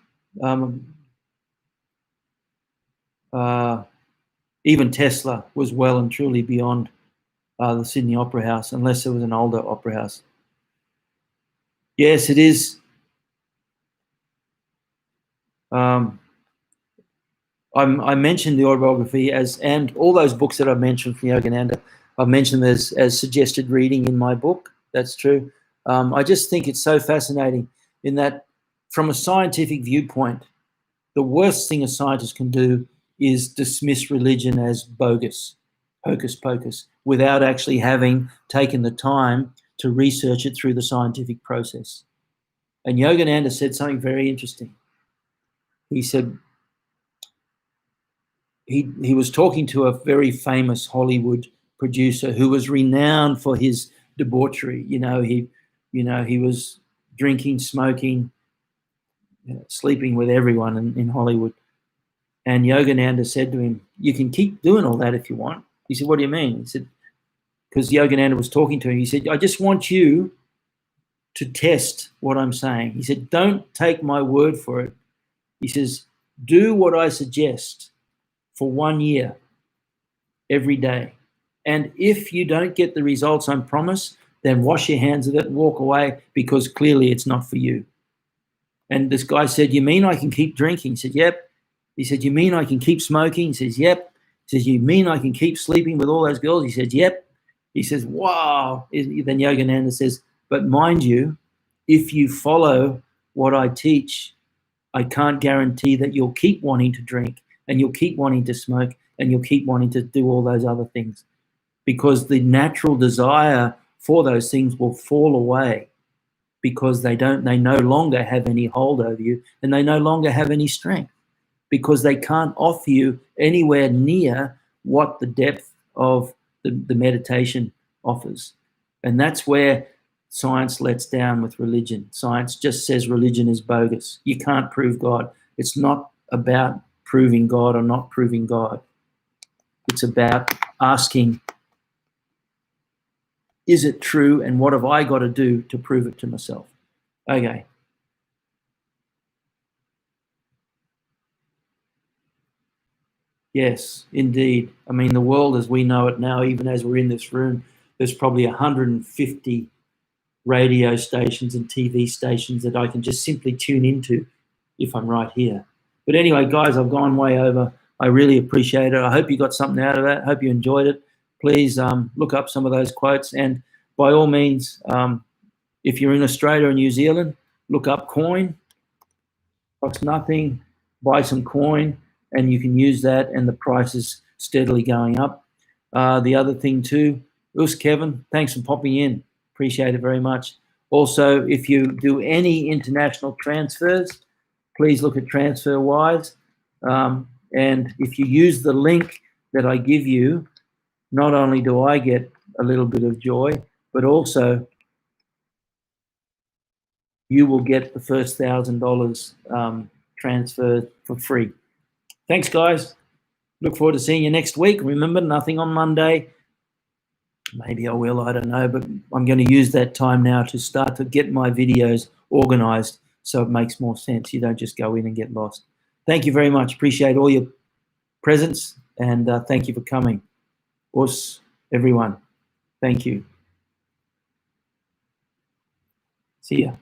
Even Tesla was well and truly beyond the Sydney Opera House, unless there was an older opera house. Yes, it is. I mentioned the Autobiography and all those books that I mentioned from Yogananda, I've mentioned them as suggested reading in my book. That's true. I just think it's so fascinating in that, from a scientific viewpoint, the worst thing a scientist can do is dismiss religion as bogus, hocus pocus. without actually having taken the time to research it through the scientific process. And Yogananda said something very interesting. He said he was talking to a very famous Hollywood producer who was renowned for his debauchery. He was drinking, smoking, sleeping with everyone in Hollywood. And Yogananda said to him, "You can keep doing all that if you want." He said, "What do you mean?" He said, because Yogananda was talking to him, he said, "I just want you to test what I'm saying." He said, "Don't take my word for it." He says, "Do what I suggest for 1 year, every day. And if you don't get the results I promise, then wash your hands of it and walk away, because clearly it's not for you." And this guy said, "You mean I can keep drinking?" He said, "Yep." He said, "You mean I can keep smoking?" He says, "Yep." He says, "You mean I can keep sleeping with all those girls?" He said, "Yep." He says, "Wow." Then Yogananda says, "But mind you, if you follow what I teach, I can't guarantee that you'll keep wanting to drink, and you'll keep wanting to smoke, and you'll keep wanting to do all those other things, because the natural desire for those things will fall away, because they no longer have any hold over you, and they no longer have any strength, because they can't offer you anywhere near what the depth of the meditation offers." And that's where science lets down with religion. Science just says religion is bogus. You can't prove God. It's not about proving God or not proving God. It's about asking, is it true, and what have I got to do to prove it to myself? Okay. Yes, indeed. I mean, the world as we know it now, even as we're in this room, there's probably 150 radio stations and TV stations that I can just simply tune into if I'm right here. But anyway, guys, I've gone way over. I really appreciate it. I hope you got something out of that. I hope you enjoyed it. Please look up some of those quotes. And by all means, if you're in Australia or New Zealand, look up coin. Costs nothing. Buy some coin, and you can use that, and the price is steadily going up. The other thing too, Kevin, thanks for popping in. Appreciate it very much. Also, if you do any international transfers, please look at TransferWise. And if you use the link that I give you, not only do I get a little bit of joy, but also you will get the first $1,000 transfer for free. Thanks, guys. Look forward to seeing you next week. Remember, nothing on Monday. Maybe I will, I don't know, but I'm going to use that time now to start to get my videos organized so it makes more sense. You don't just go in and get lost. Thank you very much. Appreciate all your presence, and thank you for coming. Us, everyone. Thank you. See ya.